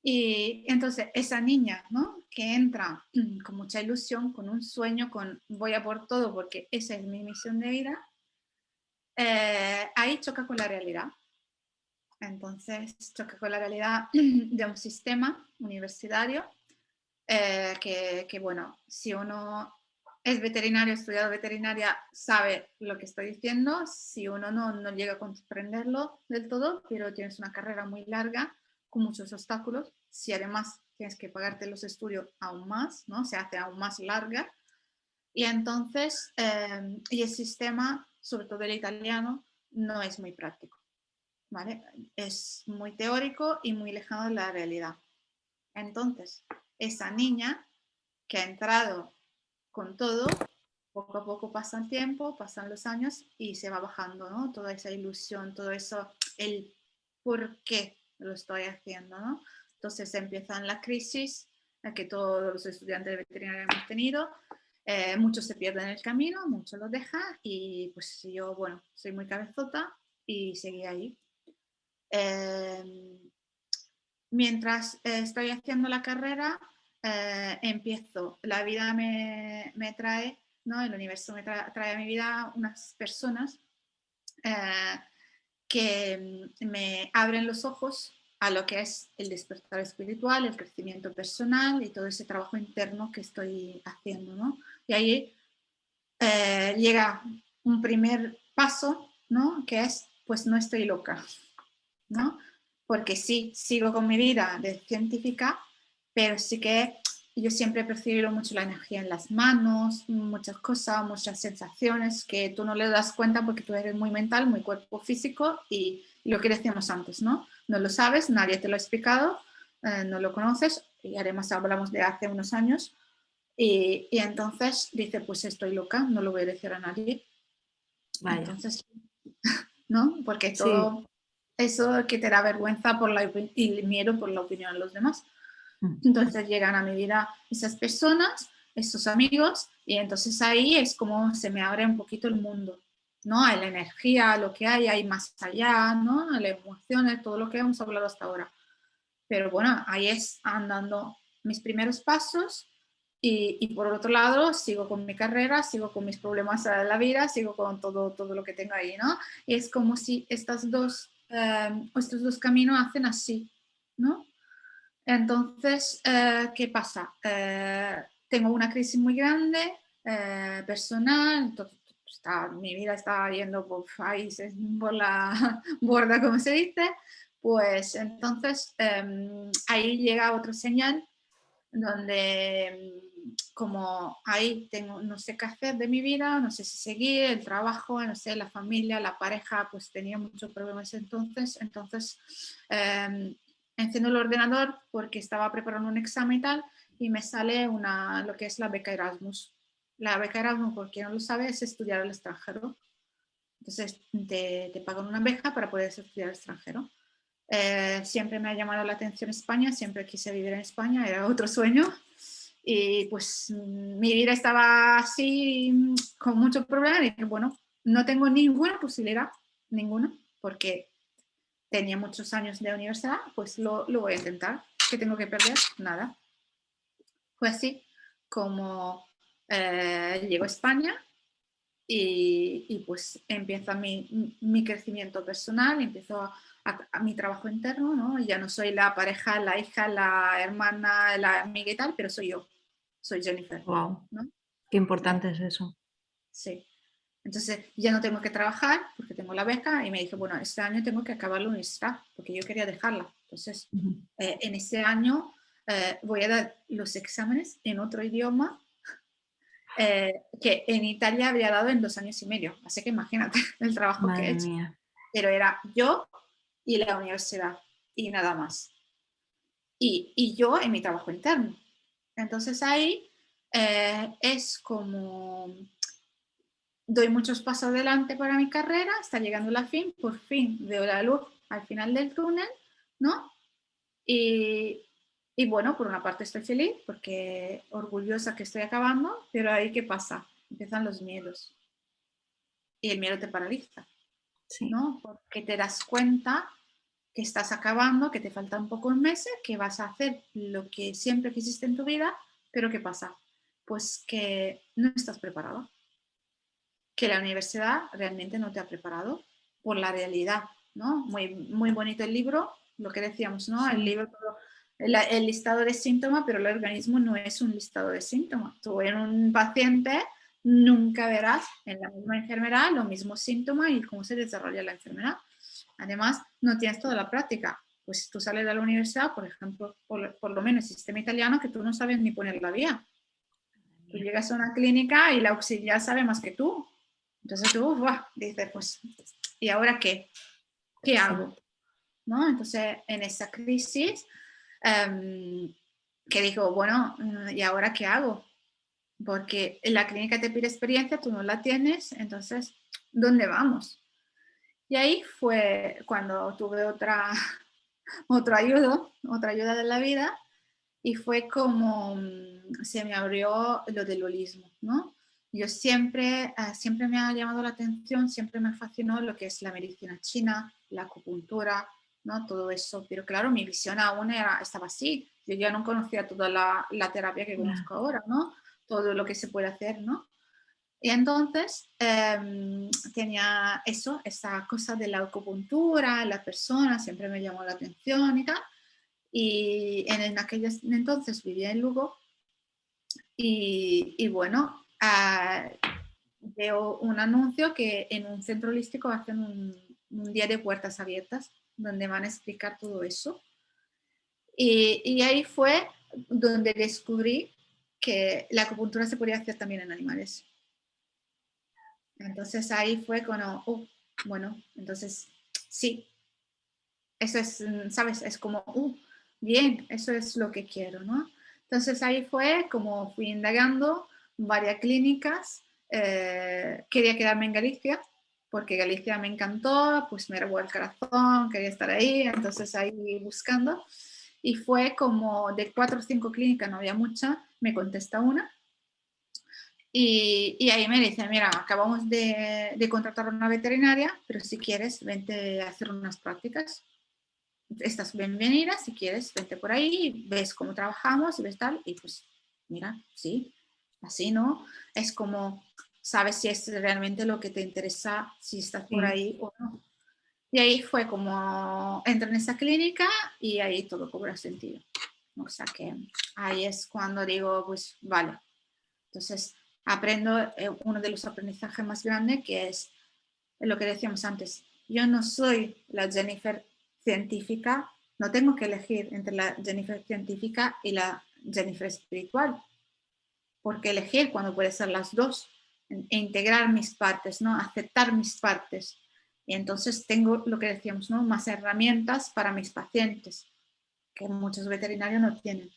y entonces esa niña, ¿no? Que entra con mucha ilusión, con un sueño, con voy a por todo porque esa es mi misión de vida, ahí choca con la realidad. Entonces choca con la realidad de un sistema universitario bueno, si uno es veterinario, estudiado veterinaria, sabe lo que estoy diciendo. Si uno no llega a comprenderlo del todo, pero tienes una carrera muy larga, con muchos obstáculos, si además tienes que pagarte los estudios aún más, ¿no? Se hace aún más larga. Y entonces, y el sistema, sobre todo el italiano, no es muy práctico, ¿vale? Es muy teórico y muy lejano de la realidad. Entonces, esa niña que ha entrado con todo, poco a poco pasa el tiempo, pasan los años y se va bajando, ¿no? Toda esa ilusión, todo eso, el por qué lo estoy haciendo, ¿no? Entonces empiezan la crisis que todos los estudiantes de veterinaria hemos tenido, muchos se pierden en el camino, muchos lo dejan y pues yo, bueno, soy muy cabezota y seguí ahí. Eh, Mientras estoy haciendo la carrera, empiezo, la vida me trae, ¿no? El universo trae a mi vida unas personas eh, que me abren los ojos a lo que es el despertar espiritual, el crecimiento personal y todo ese trabajo interno que estoy haciendo, ¿no? Y ahí llega un primer paso, ¿no? Que es, pues no estoy loca, ¿no? Porque sí, sigo con mi vida de científica, pero sí que yo siempre he percibido mucho la energía en las manos, muchas cosas, muchas sensaciones que tú no le das cuenta porque tú eres muy mental, muy cuerpo físico y lo que decíamos antes, ¿no? No lo sabes, nadie te lo ha explicado, no lo conoces y además hablamos de hace unos años y entonces dice, pues estoy loca, no lo voy a decir a nadie. Vaya, Entonces, ¿no? Porque sí. todo eso que te da vergüenza y miedo por la opinión de los demás. Entonces llegan a mi vida esas personas, esos amigos, y entonces ahí es como se me abre un poquito el mundo, ¿no? Hay la energía, lo que hay más allá, ¿no? Las emociones, todo lo que hemos hablado hasta ahora. Pero bueno, ahí es andando mis primeros pasos y por otro lado sigo con mi carrera, sigo con mis problemas de la vida, sigo con todo lo que tengo ahí, ¿no? Y es como si estas dos estos dos caminos hacen así, ¿no? Entonces, ¿qué pasa? Tengo una crisis muy grande, personal, entonces mi vida está yendo por, ahí, por la borda, como se dice, pues entonces ahí llega otra señal donde como ahí tengo, no sé qué hacer de mi vida, no sé si seguir, el trabajo, no sé, la familia, la pareja, pues tenía muchos problemas entonces enciendo el ordenador porque estaba preparando un examen y tal, y me sale lo que es la beca Erasmus. La beca Erasmus, por quien no lo sabe, es estudiar al extranjero. Entonces te pagan una beca para poder estudiar al extranjero. Siempre me ha llamado la atención España, siempre quise vivir en España, era otro sueño. Y pues mi vida estaba así, con muchos problemas, y dije, bueno, no tengo ninguna posibilidad, ninguna, porque tenía muchos años de universidad, pues lo voy a intentar. ¿Qué tengo que perder? Nada. Fue así como llego a España y pues empieza mi crecimiento personal, empiezo a mi trabajo interno, ¿no? Ya no soy la pareja, la hija, la hermana, la amiga y tal, pero soy yo, soy Jennifer, Wow, ¿no? qué importante es eso. Sí. Entonces ya no tengo que trabajar porque tengo la beca y me dije, bueno, este año tengo que acabar la universidad porque yo quería dejarla. Entonces, en ese año voy a dar los exámenes en otro idioma que en Italia había dado en 2 años y medio. Así que imagínate el trabajo que he Madre hecho. mía. Pero era yo y la universidad y nada más. Y yo en mi trabajo interno. Entonces ahí es como doy muchos pasos adelante para mi carrera, está llegando la fin, por fin veo la luz al final del túnel, ¿no? Y, y bueno, por una parte estoy feliz porque orgullosa que estoy acabando, pero ahí ¿qué pasa? Empiezan los miedos y el miedo te paraliza, Sí. ¿no? Porque te das cuenta que estás acabando, que te faltan pocos meses, que vas a hacer lo que siempre quisiste en tu vida, pero ¿qué pasa? Pues que no estás preparado, que la universidad realmente no te ha preparado por la realidad, ¿no? Muy, muy bonito el libro, lo que decíamos, ¿no? El Sí. libro, el listado de síntomas, pero el organismo no es un listado de síntomas. Tú en un paciente nunca verás en la misma enfermedad los mismos síntomas y cómo se desarrolla la enfermedad. Además, no tienes toda la práctica. Pues tú sales de la universidad, por ejemplo, por lo menos el sistema italiano, que tú no sabes ni poner la vía. Tú llegas a una clínica y la auxiliar sabe más que tú. Entonces tú dices, pues, ¿y ahora qué? ¿Qué Sí. hago? ¿No? Entonces, en esa crisis, que digo, bueno, ¿y ahora qué hago? Porque en la clínica te pide experiencia, tú no la tienes, entonces, ¿dónde vamos? Y ahí fue cuando tuve otra ayuda de la vida, y fue como se me abrió lo del holismo, ¿no? Yo siempre me ha llamado la atención, siempre me fascinó lo que es la medicina china, la acupuntura, ¿no? Todo eso, pero claro, mi visión aún estaba así, yo ya no conocía toda la terapia que Ya. conozco ahora, ¿no? Todo lo que se puede hacer, ¿no? Y entonces tenía eso, esa cosa de la acupuntura, la persona, siempre me llamó la atención y tal. Y en aquellos entonces vivía en Lugo y bueno, veo un anuncio que en un centro holístico hacen un día de puertas abiertas donde van a explicar todo eso. Y ahí fue donde descubrí que la acupuntura se podía hacer también en animales. Entonces ahí fue como, bueno, entonces sí, eso es, ¿sabes? Es como, bien, eso es lo que quiero, ¿no? Entonces ahí fue como fui indagando varias clínicas, quería quedarme en Galicia, porque Galicia me encantó, pues me revuelve el corazón, quería estar ahí, entonces ahí buscando, y fue como de 4 o 5 clínicas, no había mucha, me contesta una, y ahí me dice, mira, acabamos de contratar una veterinaria, pero si quieres, vente a hacer unas prácticas, estás bienvenida, si quieres, vente por ahí, ves cómo trabajamos y ves tal, y pues mira, sí, así, ¿no? Es como, sabes si es realmente lo que te interesa, si estás por Sí. ahí o no. Y Y ahí fue como entré en esa clínica y ahí todo cobra sentido. O sea que ahí es cuando digo, pues vale. Entonces aprendo uno de los aprendizajes más grandes, que es lo que decíamos antes. Yo no soy la Jennifer científica, no tengo que elegir entre la Jennifer científica y la Jennifer espiritual. ¿Por qué elegir cuando puede ser las dos? E integrar mis partes, ¿no? Aceptar mis partes. Y entonces tengo lo que decíamos, ¿no? Más herramientas para mis pacientes, que muchos veterinarios no tienen.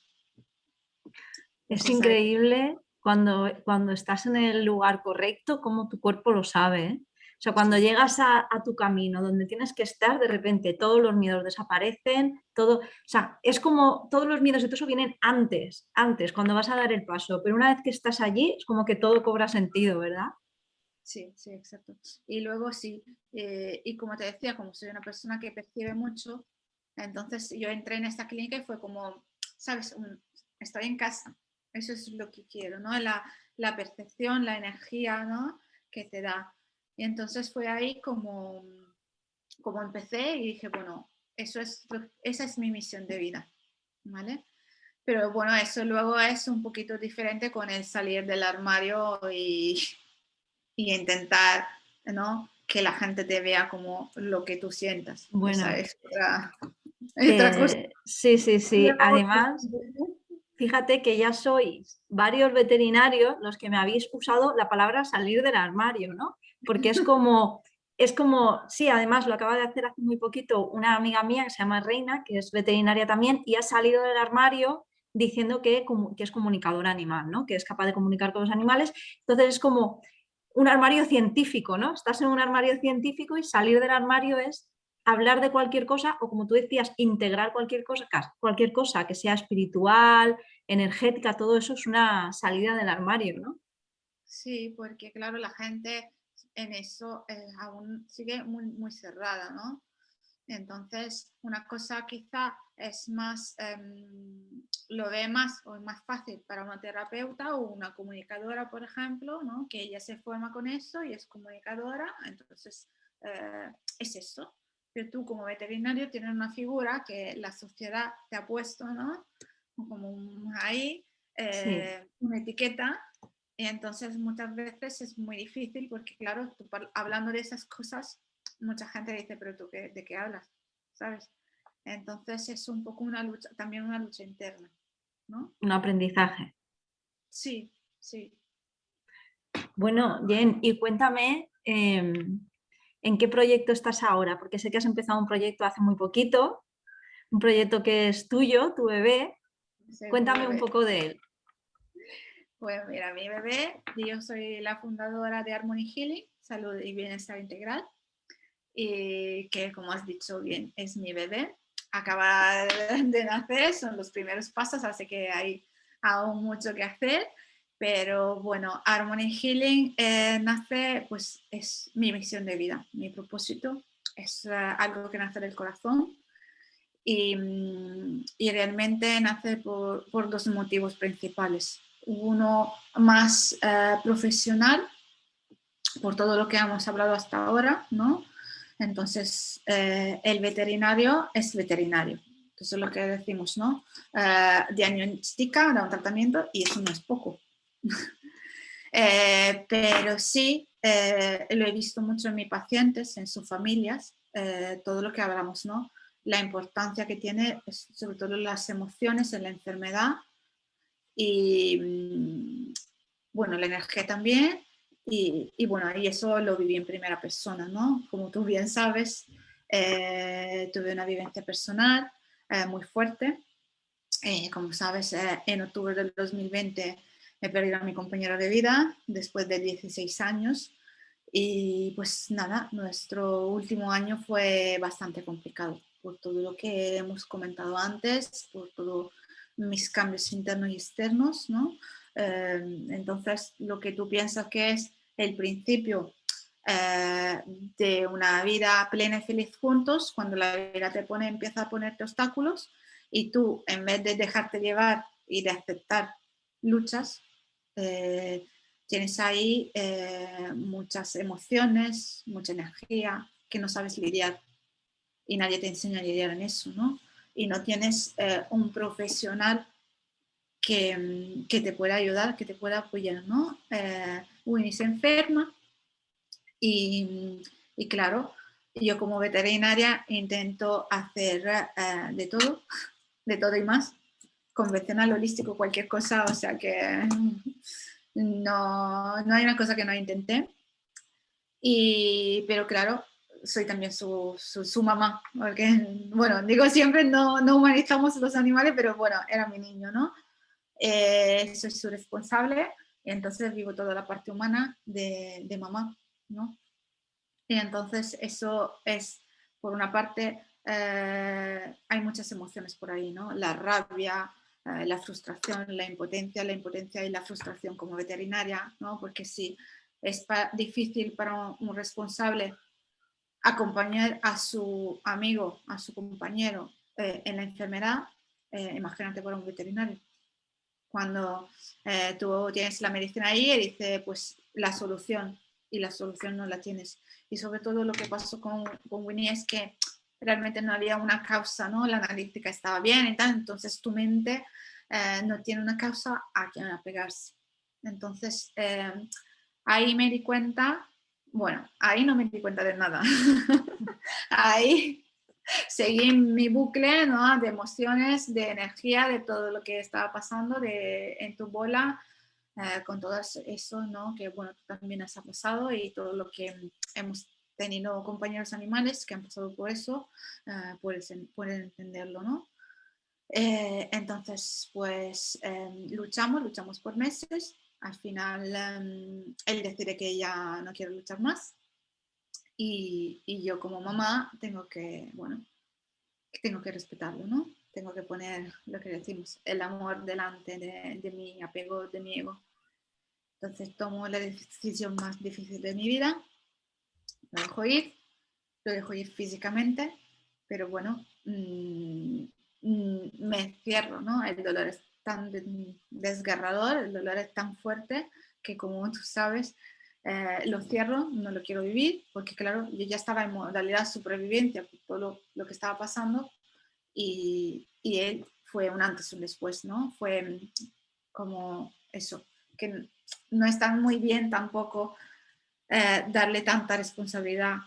Es Entonces, ahí, increíble cuando estás en el lugar correcto, cómo tu cuerpo lo sabe, ¿eh? O sea, cuando sí, llegas a tu camino donde tienes que estar, de repente todos los miedos desaparecen, todo, o sea, es como todos los miedos y todo eso vienen antes, cuando vas a dar el paso, pero una vez que estás allí, es como que todo cobra sentido, ¿verdad? sí, sí, exacto. Y luego sí, y como te decía, como soy una persona que percibe mucho, entonces yo entré en esta clínica y fue como, ¿sabes? Estoy en casa, eso es lo que quiero, ¿no? La percepción, la energía, ¿no? Que te da. Y entonces fue ahí como empecé y dije, bueno, esa es mi misión de vida, ¿vale? Pero bueno, eso luego es un poquito diferente con el salir del armario y intentar, ¿no? Que la gente te vea como lo que tú sientas. Esa Bueno, es otra cosa. sí, sí, sí. Además, fíjate que ya sois varios veterinarios los que me habéis usado la palabra salir del armario, ¿no? Porque es como, sí, además lo acaba de hacer hace muy poquito una amiga mía que se llama Reina, que es veterinaria también, y ha salido del armario diciendo que es comunicadora animal, ¿no? Que es capaz de comunicar con los animales. Entonces es como un armario científico, ¿no? Estás en un armario científico y salir del armario es hablar de cualquier cosa o, como tú decías, integrar cualquier cosa que sea espiritual, energética, todo eso es una salida del armario, ¿no? Sí, porque claro, la gente en eso aún sigue muy, muy cerrada, ¿no? Entonces, una cosa quizá es más, lo ve más o es más fácil para una terapeuta o una comunicadora, por ejemplo, ¿no? Que ella se forma con eso y es comunicadora, entonces es eso. Pero tú como veterinario tienes una figura que la sociedad te ha puesto, ¿no? Como ahí, Sí. una etiqueta. Y entonces muchas veces es muy difícil porque, claro, tú hablando de esas cosas, mucha gente dice, pero tú de qué hablas, ¿sabes? Entonces es un poco una lucha, también una lucha interna, ¿no? Un aprendizaje. Sí, sí. Bueno, Jen, y cuéntame en qué proyecto estás ahora, porque sé que has empezado un proyecto hace muy poquito, un proyecto que es tuyo, tu bebé. Ese es mi Cuéntame un bebé. poco de él. Pues mira, mi bebé, yo soy la fundadora de Harmony Healing, Salud y Bienestar Integral, y que como has dicho bien, es mi bebé. Acaba de nacer, son los primeros pasos, así que hay aún mucho que hacer. Pero bueno, Harmony Healing nace, pues es mi misión de vida, mi propósito. Es algo que nace del corazón y realmente nace por dos motivos principales. Uno más profesional, por todo lo que hemos hablado hasta ahora, ¿no? Entonces, el veterinario es veterinario. Entonces, lo que decimos, ¿no? Diagnostica, da un tratamiento y eso no es poco. Pero sí, lo he visto mucho en mis pacientes, en sus familias, todo lo que hablamos, ¿no? La importancia que tiene, sobre todo las emociones en la enfermedad y, bueno, la energía también. Y bueno, y eso lo viví en primera persona, ¿no? Como tú bien sabes, tuve una vivencia personal muy fuerte. Como sabes, en octubre del 2020 he perdido a mi compañero de vida después de 16 años y pues nada, nuestro último año fue bastante complicado por todo lo que hemos comentado antes, por todos mis cambios internos y externos, ¿no? Entonces, lo que tú piensas que es el principio eh, de una vida plena y feliz juntos, cuando la vida empieza a ponerte obstáculos, y tú, en vez de dejarte llevar y de aceptar luchas, eh, tienes ahí muchas emociones, mucha energía que no sabes lidiar. y nadie te enseña a lidiar en eso, ¿no? Y no tienes un profesional que te pueda ayudar, que te pueda apoyar, ¿no? Winnie se enferma y claro, yo como veterinaria intento hacer de todo y más, convencional, holístico, cualquier cosa, o sea que no hay una cosa que no intenté. Pero claro, soy también su mamá, porque, bueno, digo siempre, no humanizamos los animales, pero bueno, era mi niño, ¿no? Soy su responsable y entonces vivo toda la parte humana de mamá, ¿no? Y entonces eso es, por una parte, hay muchas emociones por ahí, ¿no? La rabia, la frustración, la impotencia y la frustración como veterinaria, ¿no? Porque si es difícil para un responsable acompañar a su amigo, a su compañero en la enfermedad, imagínate para un veterinario. Cuando tú tienes la medicina ahí y dice, pues la solución, y la solución no la tienes. Y sobre todo lo que pasó con Winnie es que realmente no había una causa, ¿no? La analítica estaba bien y tal, entonces tu mente no tiene una causa a quien apegarse. Entonces, ahí me di cuenta, bueno, ahí no me di cuenta de nada. Ahí seguí mi bucle, ¿no? De emociones, de energía, de todo lo que estaba pasando en tu bola, con todo eso, ¿no? Que bueno, tú también has pasado y todo lo que hemos tenido compañeros animales que han pasado por eso, pueden entenderlo, ¿no? Entonces, pues luchamos por meses. Al final, él decide que ya no quiere luchar más. Y yo como mamá tengo que respetarlo, ¿no? Tengo que poner lo que decimos, el amor delante de mi apego, de mi ego. Entonces tomo la decisión más difícil de mi vida, lo dejo ir físicamente, pero bueno, me cierro, ¿no? El dolor es tan desgarrador, el dolor es tan fuerte que como tú sabes, lo cierro, no lo quiero vivir, porque claro, yo ya estaba en modalidad supervivencia por todo lo que estaba pasando y él fue un antes y un después, ¿no? Fue como eso, que no está muy bien tampoco darle tanta responsabilidad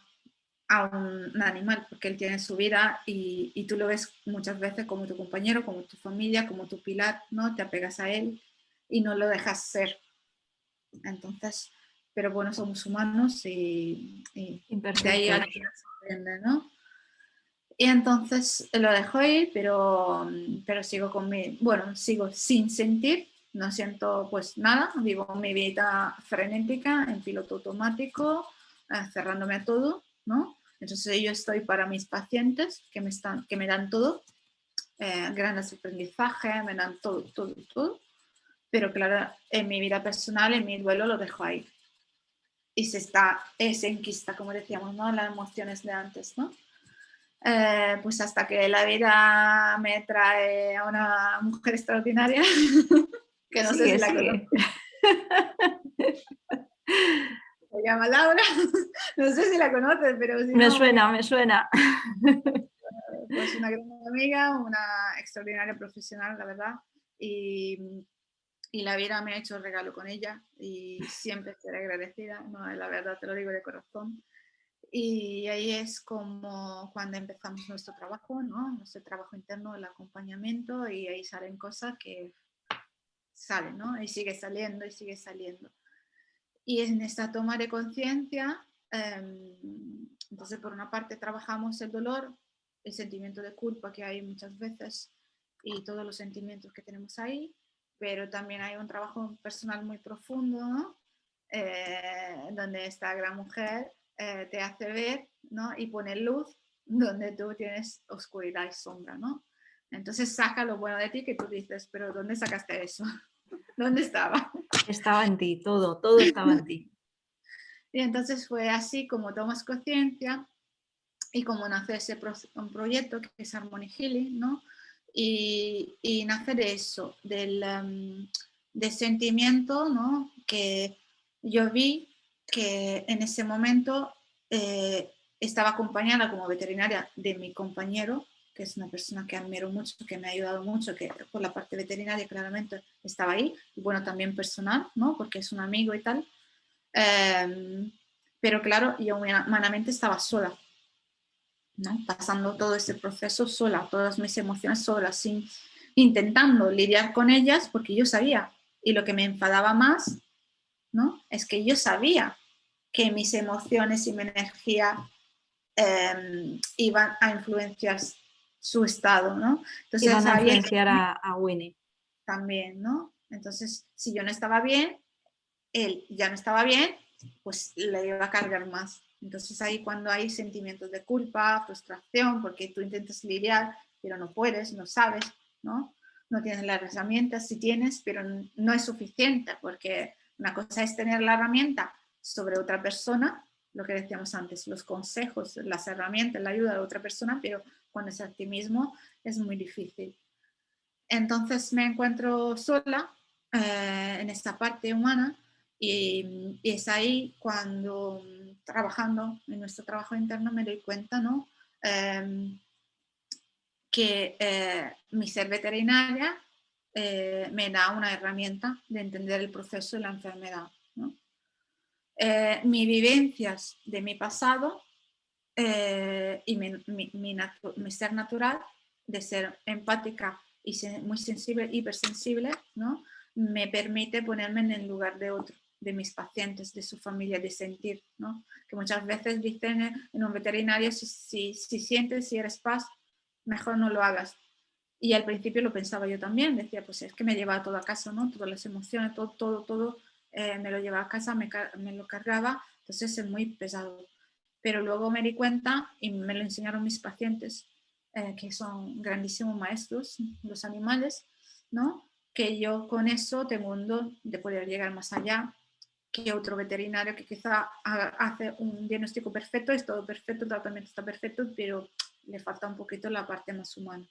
a un animal, porque él tiene su vida y tú lo ves muchas veces como tu compañero, como tu familia, como tu pilar, ¿no? Te apegas a él y no lo dejas ser. Entonces, pero bueno, somos humanos y de ahí al final se aprende, ¿no? Y entonces lo dejo ir, pero sigo sin sentir, no siento pues nada, vivo mi vida frenética en piloto automático, cerrándome a todo, ¿no? Entonces yo estoy para mis pacientes que me dan todo, grandes aprendizajes, me dan todo, pero claro, en mi vida personal, en mi duelo lo dejo ahí. Y se enquista, como decíamos, ¿no? Las emociones de antes, ¿no? Pues hasta que la vida me trae a una mujer extraordinaria, que no sé si la conoces. Se llama Laura, no sé si la conoces, pero si me no... suena, me suena. Pues una gran amiga, una extraordinaria profesional, la verdad, y la vida me ha hecho el regalo con ella y siempre seré agradecida, no, la verdad te lo digo de corazón. Y ahí es como cuando empezamos nuestro trabajo, ¿no? Nuestro trabajo interno, el acompañamiento, y ahí salen cosas que salen, ¿no? Y sigue saliendo y sigue saliendo. Y en esta toma de conciencia, entonces por una parte trabajamos el dolor, el sentimiento de culpa que hay muchas veces y todos los sentimientos que tenemos ahí, pero también hay un trabajo personal muy profundo, ¿no? Donde esta gran mujer te hace ver, ¿no? Y pone luz donde tú tienes oscuridad y sombra, ¿no? Entonces saca lo bueno de ti que tú dices, pero ¿dónde sacaste eso? ¿Dónde estaba? Estaba en ti, todo estaba en ti. Y entonces fue así como tomas conciencia y como nace un proyecto que es Harmony Healing, ¿no? Y nace de eso, del sentimiento, ¿no? Que yo vi que en ese momento estaba acompañada como veterinaria de mi compañero, que es una persona que admiro mucho, que me ha ayudado mucho, que por la parte veterinaria claramente estaba ahí, y bueno, también personal, ¿no? Porque es un amigo y tal. Pero claro, yo humanamente estaba sola, ¿no? Pasando todo ese proceso sola, todas mis emociones solas, sin, intentando lidiar con ellas, porque yo sabía, y lo que me enfadaba más, ¿no? Es que yo sabía que mis emociones y mi energía iban a influenciar su estado, ¿no? Entonces Iban a sabía influenciar a Winnie. también, ¿no? Entonces, si yo no estaba bien, él ya no estaba bien, pues le iba a cargar más. Entonces ahí cuando hay sentimientos de culpa, frustración, porque tú intentas lidiar, pero no puedes, no sabes, ¿no? No tienes las herramientas, sí tienes, pero no es suficiente, porque una cosa es tener la herramienta sobre otra persona, lo que decíamos antes, los consejos, las herramientas, la ayuda de otra persona, pero cuando es a ti mismo es muy difícil. Entonces me encuentro sola en esta parte humana y es ahí cuando trabajando en nuestro trabajo interno me doy cuenta, ¿no? Que mi ser veterinaria me da una herramienta de entender el proceso de la enfermedad, ¿no? Mis vivencias de mi pasado y mi ser natural de ser empática y muy sensible, hipersensible, ¿no? Me permite ponerme en el lugar de otro, de mis pacientes, de su familia, de sentir, ¿no? Que muchas veces dicen en un veterinario, si sientes, si eres paz, mejor no lo hagas. Y al principio lo pensaba yo también, decía, pues es que me llevaba todo a casa, ¿no? Todas las emociones, todo me lo llevaba a casa, me lo cargaba, entonces es muy pesado. Pero luego me di cuenta, y me lo enseñaron mis pacientes, que son grandísimos maestros, los animales, ¿no? Que yo con eso tengo un don de poder llegar más allá que otro veterinario que quizá hace un diagnóstico perfecto, es todo perfecto, el tratamiento está perfecto, pero le falta un poquito la parte más humana.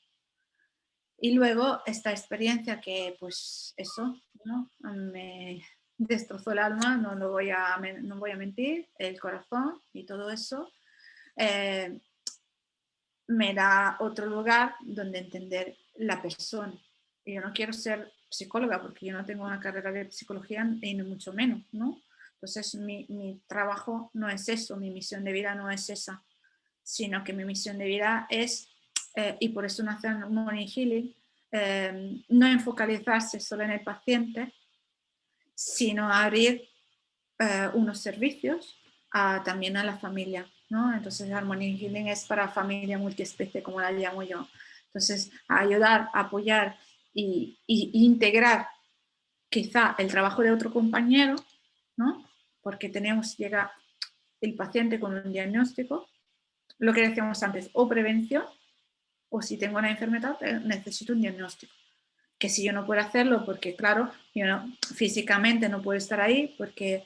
Y luego esta experiencia que, pues eso, ¿no? Me destrozó el alma, no voy a mentir, el corazón y todo eso, eh, me da otro lugar donde entender la persona. Y yo no quiero ser psicóloga porque yo no tengo una carrera de psicología y ni mucho menos, ¿no? Entonces mi trabajo no es eso, mi misión de vida no es esa, sino que mi misión de vida es, y por eso nace Morning Healing, no enfocalizarse solo en el paciente, sino abrir unos servicios también a la familia, ¿no? Entonces Harmony Healing es para familia multiespecie, como la llamo yo. Entonces, ayudar, apoyar y integrar quizá el trabajo de otro compañero, ¿no? Porque llega el paciente con un diagnóstico, lo que decíamos antes, o prevención, o si tengo una enfermedad, necesito un diagnóstico. Que si yo no puedo hacerlo, porque claro, yo físicamente no puedo estar ahí, porque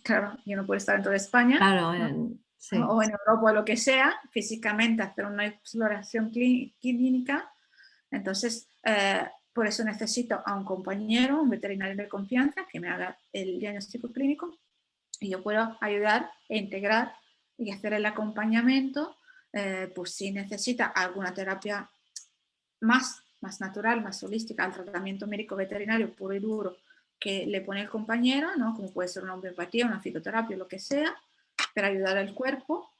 claro, yo no puedo estar en toda España, Claro, ¿no? sí. O en Europa o lo que sea, físicamente hacer una exploración clínica. Entonces, por eso necesito a un compañero, un veterinario de confianza, que me haga el diagnóstico clínico y yo puedo ayudar e integrar y hacer el acompañamiento, pues si necesita alguna terapia más natural, más holística, al tratamiento médico veterinario puro y duro que le pone el compañero, ¿no? Como puede ser una homeopatía, una fitoterapia, lo que sea, para ayudar al cuerpo.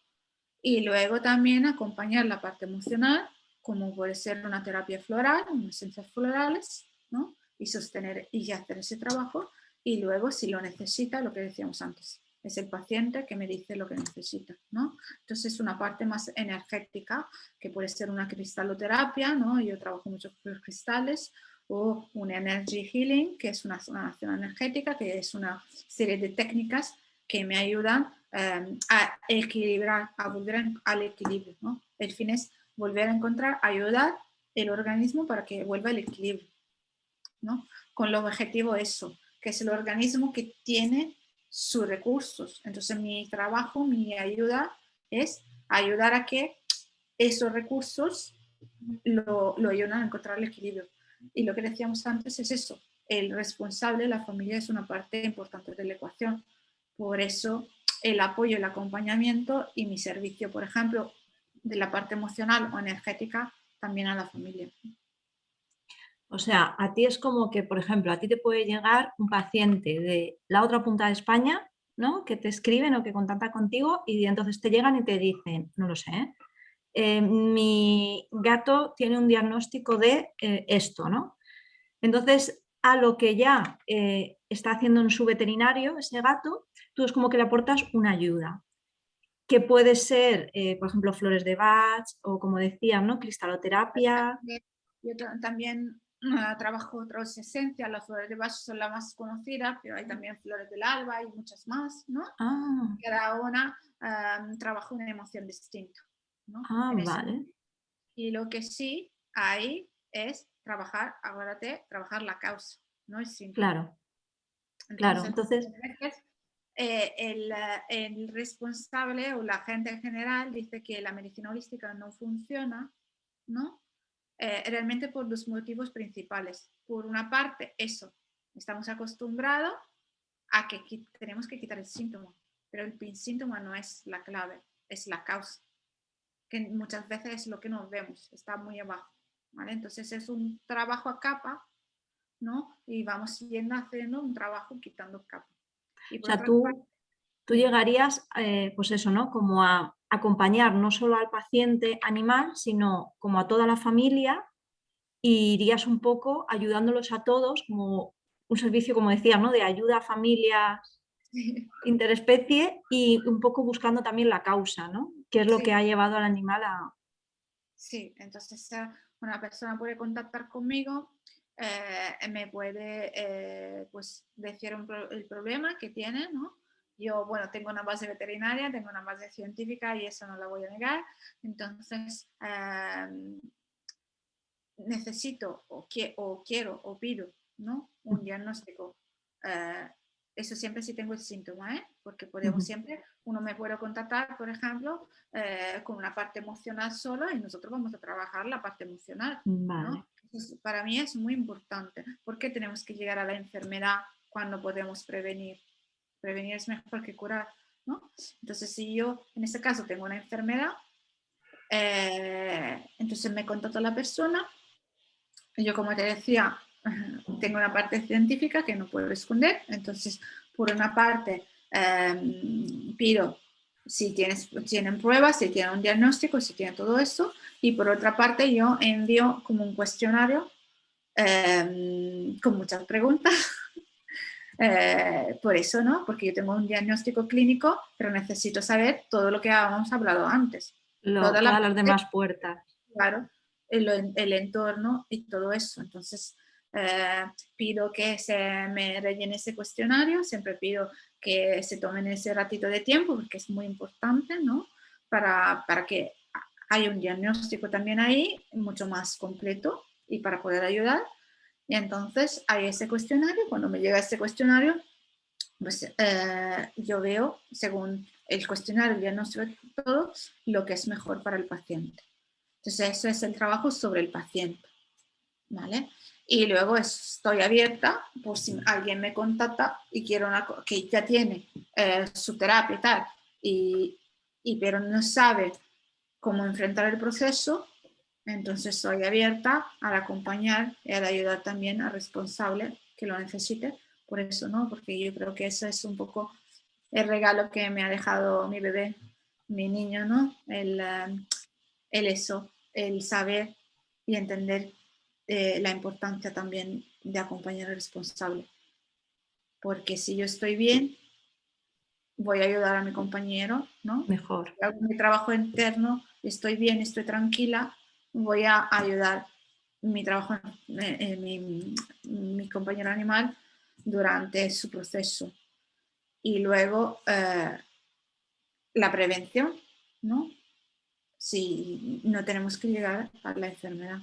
Y luego también acompañar la parte emocional, como puede ser una terapia floral, unas esencias florales, ¿no? Y sostener y hacer ese trabajo. Y luego, si lo necesita, lo que decíamos antes, es el paciente que me dice lo que necesita, ¿no? Entonces es una parte más energética, que puede ser una cristaloterapia, ¿no? Yo trabajo mucho con los cristales, o un energy healing, que es una sanación energética, que es una serie de técnicas que me ayudan a equilibrar, a volver al equilibrio, ¿no? El fin es volver a encontrar, ayudar el organismo para que vuelva al equilibrio, ¿no? Con el objetivo eso, que es el organismo que tiene sus recursos. Entonces mi trabajo, mi ayuda es ayudar a que esos recursos lo ayudan a encontrar el equilibrio. Y lo que decíamos antes es eso, el responsable, la familia es una parte importante de la ecuación. Por eso el apoyo, el acompañamiento y mi servicio, por ejemplo, de la parte emocional o energética también a la familia. O sea, a ti es como que, por ejemplo, a ti te puede llegar un paciente de la otra punta de España, ¿no? Que te escriben o que contacta contigo y entonces te llegan y te dicen, no lo sé, mi gato tiene un diagnóstico de esto, ¿no? Entonces, a lo que ya está haciendo en su veterinario, ese gato, tú es como que le aportas una ayuda, que puede ser, por ejemplo, flores de Bach o como decían, ¿no? Cristaloterapia. Yo también trabajo otras esencias, las flores de Bach son las más conocidas, pero hay también flores del alba y muchas más, ¿no? Ah, Cada una trabaja una emoción distinta, ¿no? ah, En eso. vale, Y lo que sí hay es trabajar, acuérdate, trabajar la causa, no el síntoma. claro, claro. Entonces, Entonces, muchas veces el responsable o la gente en general dice que la medicina holística no funciona, ¿no? Realmente por dos motivos principales. Por una parte, eso, estamos acostumbrados a que tenemos que quitar el síntoma, pero el síntoma no es la clave, es la causa, que muchas veces es lo que nos vemos, está muy abajo, ¿vale? Entonces es un trabajo a capa, ¿no? Y vamos siguiendo haciendo un trabajo quitando capa. Y o por sea, otra parte, tú llegarías, pues eso, ¿no? Como a acompañar no solo al paciente animal, sino como a toda la familia y irías un poco ayudándolos a todos, como un servicio, como decía, ¿no? De ayuda a familias interespecie y un poco buscando también la causa, ¿no? ¿Qué es lo que sí, ha llevado al animal a... sí, entonces una persona puede contactar conmigo, me puede pues decir el problema que tiene, ¿no? Yo, bueno, tengo una base veterinaria, tengo una base científica y eso no la voy a negar. Entonces, necesito o quiero o pido, ¿no? Un diagnóstico. Eh, eso siempre sí tengo el síntoma, ¿eh? Porque podemos siempre, uno me puede contactar, por ejemplo, con una parte emocional solo y nosotros vamos a trabajar la parte emocional, Vale, ¿no? Entonces, para mí es muy importante. ¿Por qué tenemos que llegar a la enfermedad cuando podemos prevenir? Prevenir es mejor que curar, ¿no? Entonces, si yo en este caso tengo una enfermedad, entonces me contacto a la persona. Yo, como te decía, tengo una parte científica que no puedo esconder, entonces, por una parte, pido si tienen pruebas, si tienen un diagnóstico, si tienen todo eso, y por otra parte, yo envío como un cuestionario con muchas preguntas. Por eso, ¿no? Porque yo tengo un diagnóstico clínico, pero necesito saber todo lo que habíamos hablado antes. Toda la todas las parte, demás puertas. claro, el entorno y todo eso. Entonces, eh, pido que se me rellene ese cuestionario, siempre pido que se tomen ese ratito de tiempo porque es muy importante, ¿no? Para que haya un diagnóstico también ahí, mucho más completo y para poder ayudar. Y entonces hay ese cuestionario, cuando me llega ese cuestionario, pues yo veo, según el cuestionario, el diagnóstico y todo, lo que es mejor para el paciente. Entonces, eso es el trabajo sobre el paciente, ¿vale? Y luego estoy abierta por si alguien me contacta y quiere que ya tiene su terapia y tal, pero no sabe cómo enfrentar el proceso, entonces estoy abierta al acompañar y al ayudar también al responsable que lo necesite. Por eso, ¿no? Porque yo creo que eso es un poco el regalo que me ha dejado mi bebé, mi niño, ¿no? El eso, el saber y entender la importancia también de acompañar al responsable. Porque si yo estoy bien, voy a ayudar a mi compañero, ¿no? Mejor. Si hago mi trabajo interno, estoy bien, estoy tranquila, voy a ayudar mi trabajo, mi compañero animal durante su proceso. Y luego la prevención, ¿no? Si no tenemos que llegar a la enfermedad.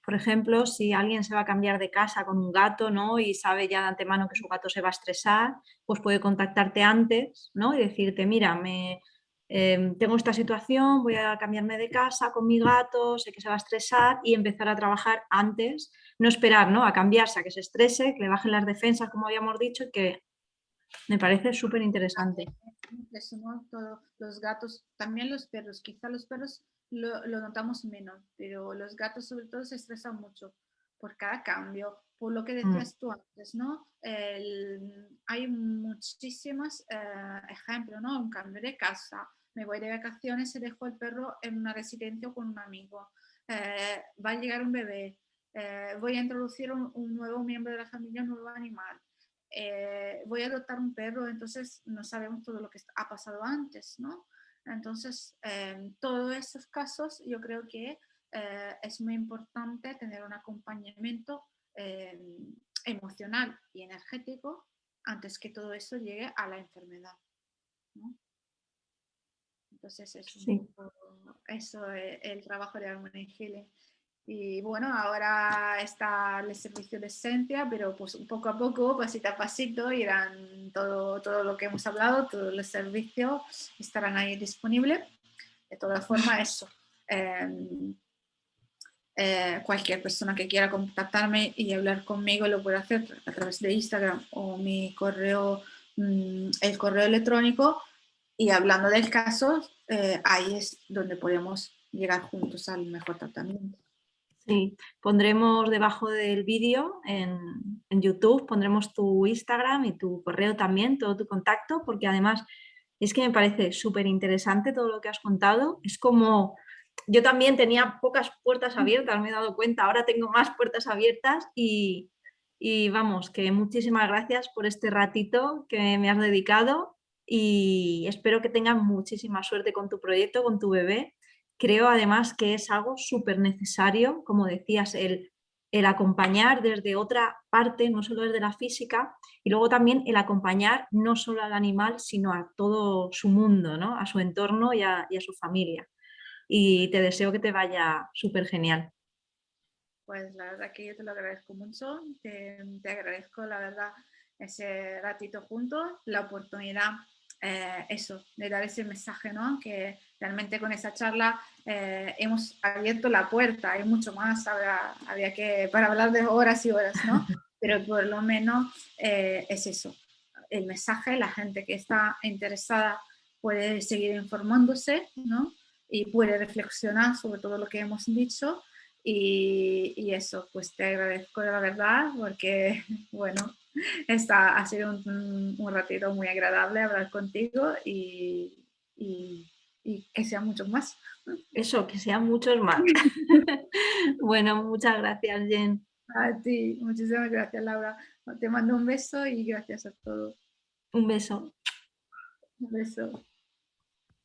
Por ejemplo, si alguien se va a cambiar de casa con un gato, ¿no? Y sabe ya de antemano que su gato se va a estresar, pues puede contactarte antes, ¿no? Y decirte, mira, tengo esta situación, voy a cambiarme de casa con mi gato, sé que se va a estresar y empezar a trabajar antes, no esperar, ¿no? A cambiarse, a que se estrese, que le bajen las defensas, como habíamos dicho, y que Me parece súper interesante. Eso, ¿no? Los gatos, también los perros, quizá los perros lo notamos menos, pero los gatos sobre todo se estresan mucho por cada cambio, por lo que decías tú antes, ¿no? Hay muchísimos ejemplos, ¿no? Un cambio de casa, me voy de vacaciones y dejo el perro en una residencia o con un amigo, va a llegar un bebé, voy a introducir un nuevo miembro de la familia, un nuevo animal. Voy a adoptar un perro, entonces no sabemos todo lo que ha pasado antes, ¿no? Entonces, en todos esos casos yo creo que es muy importante tener un acompañamiento emocional y energético antes que todo eso llegue a la enfermedad, ¿no? Entonces es un poco eso el trabajo de Harmony Healing. Y bueno, ahora está el servicio de esencia, pero pues poco a poco, pasito a pasito, irán todo lo que hemos hablado, todos los servicios estarán ahí disponibles. De todas formas, eso. Cualquier persona que quiera contactarme y hablar conmigo lo puede hacer a través de Instagram o mi correo, el correo electrónico. Y hablando del caso, ahí es donde podemos llegar juntos al mejor tratamiento. Sí, pondremos debajo del vídeo en YouTube, pondremos tu Instagram y tu correo también, todo tu contacto, porque además es que me parece súper interesante todo lo que has contado. Es como, yo también tenía pocas puertas abiertas, me he dado cuenta, ahora tengo más puertas abiertas y vamos, que muchísimas gracias por este ratito que me has dedicado y espero que tengas muchísima suerte con tu proyecto, con tu bebé. Creo además que es algo súper necesario, como decías, el acompañar desde otra parte, no solo desde la física, y luego también el acompañar no solo al animal, sino a todo su mundo, ¿no? A su entorno y a su familia. Y te deseo que te vaya súper genial. Pues la verdad que yo te lo agradezco mucho, te agradezco la verdad ese ratito juntos, la oportunidad, eso, de dar ese mensaje, ¿no? Que realmente con esa charla hemos abierto la puerta, hay mucho más, habría que, para hablar de horas y horas, ¿no? Pero por lo menos es eso, el mensaje, la gente que está interesada puede seguir informándose, ¿no? Y puede reflexionar sobre todo lo que hemos dicho. Y eso, pues te agradezco la verdad porque, bueno, ha sido un ratito muy agradable hablar contigo y que sean muchos más. Eso, que sean muchos más. Bueno, muchas gracias, Jen. A ti, muchísimas gracias, Laura. Te mando un beso y gracias a todos. Un beso. Un beso.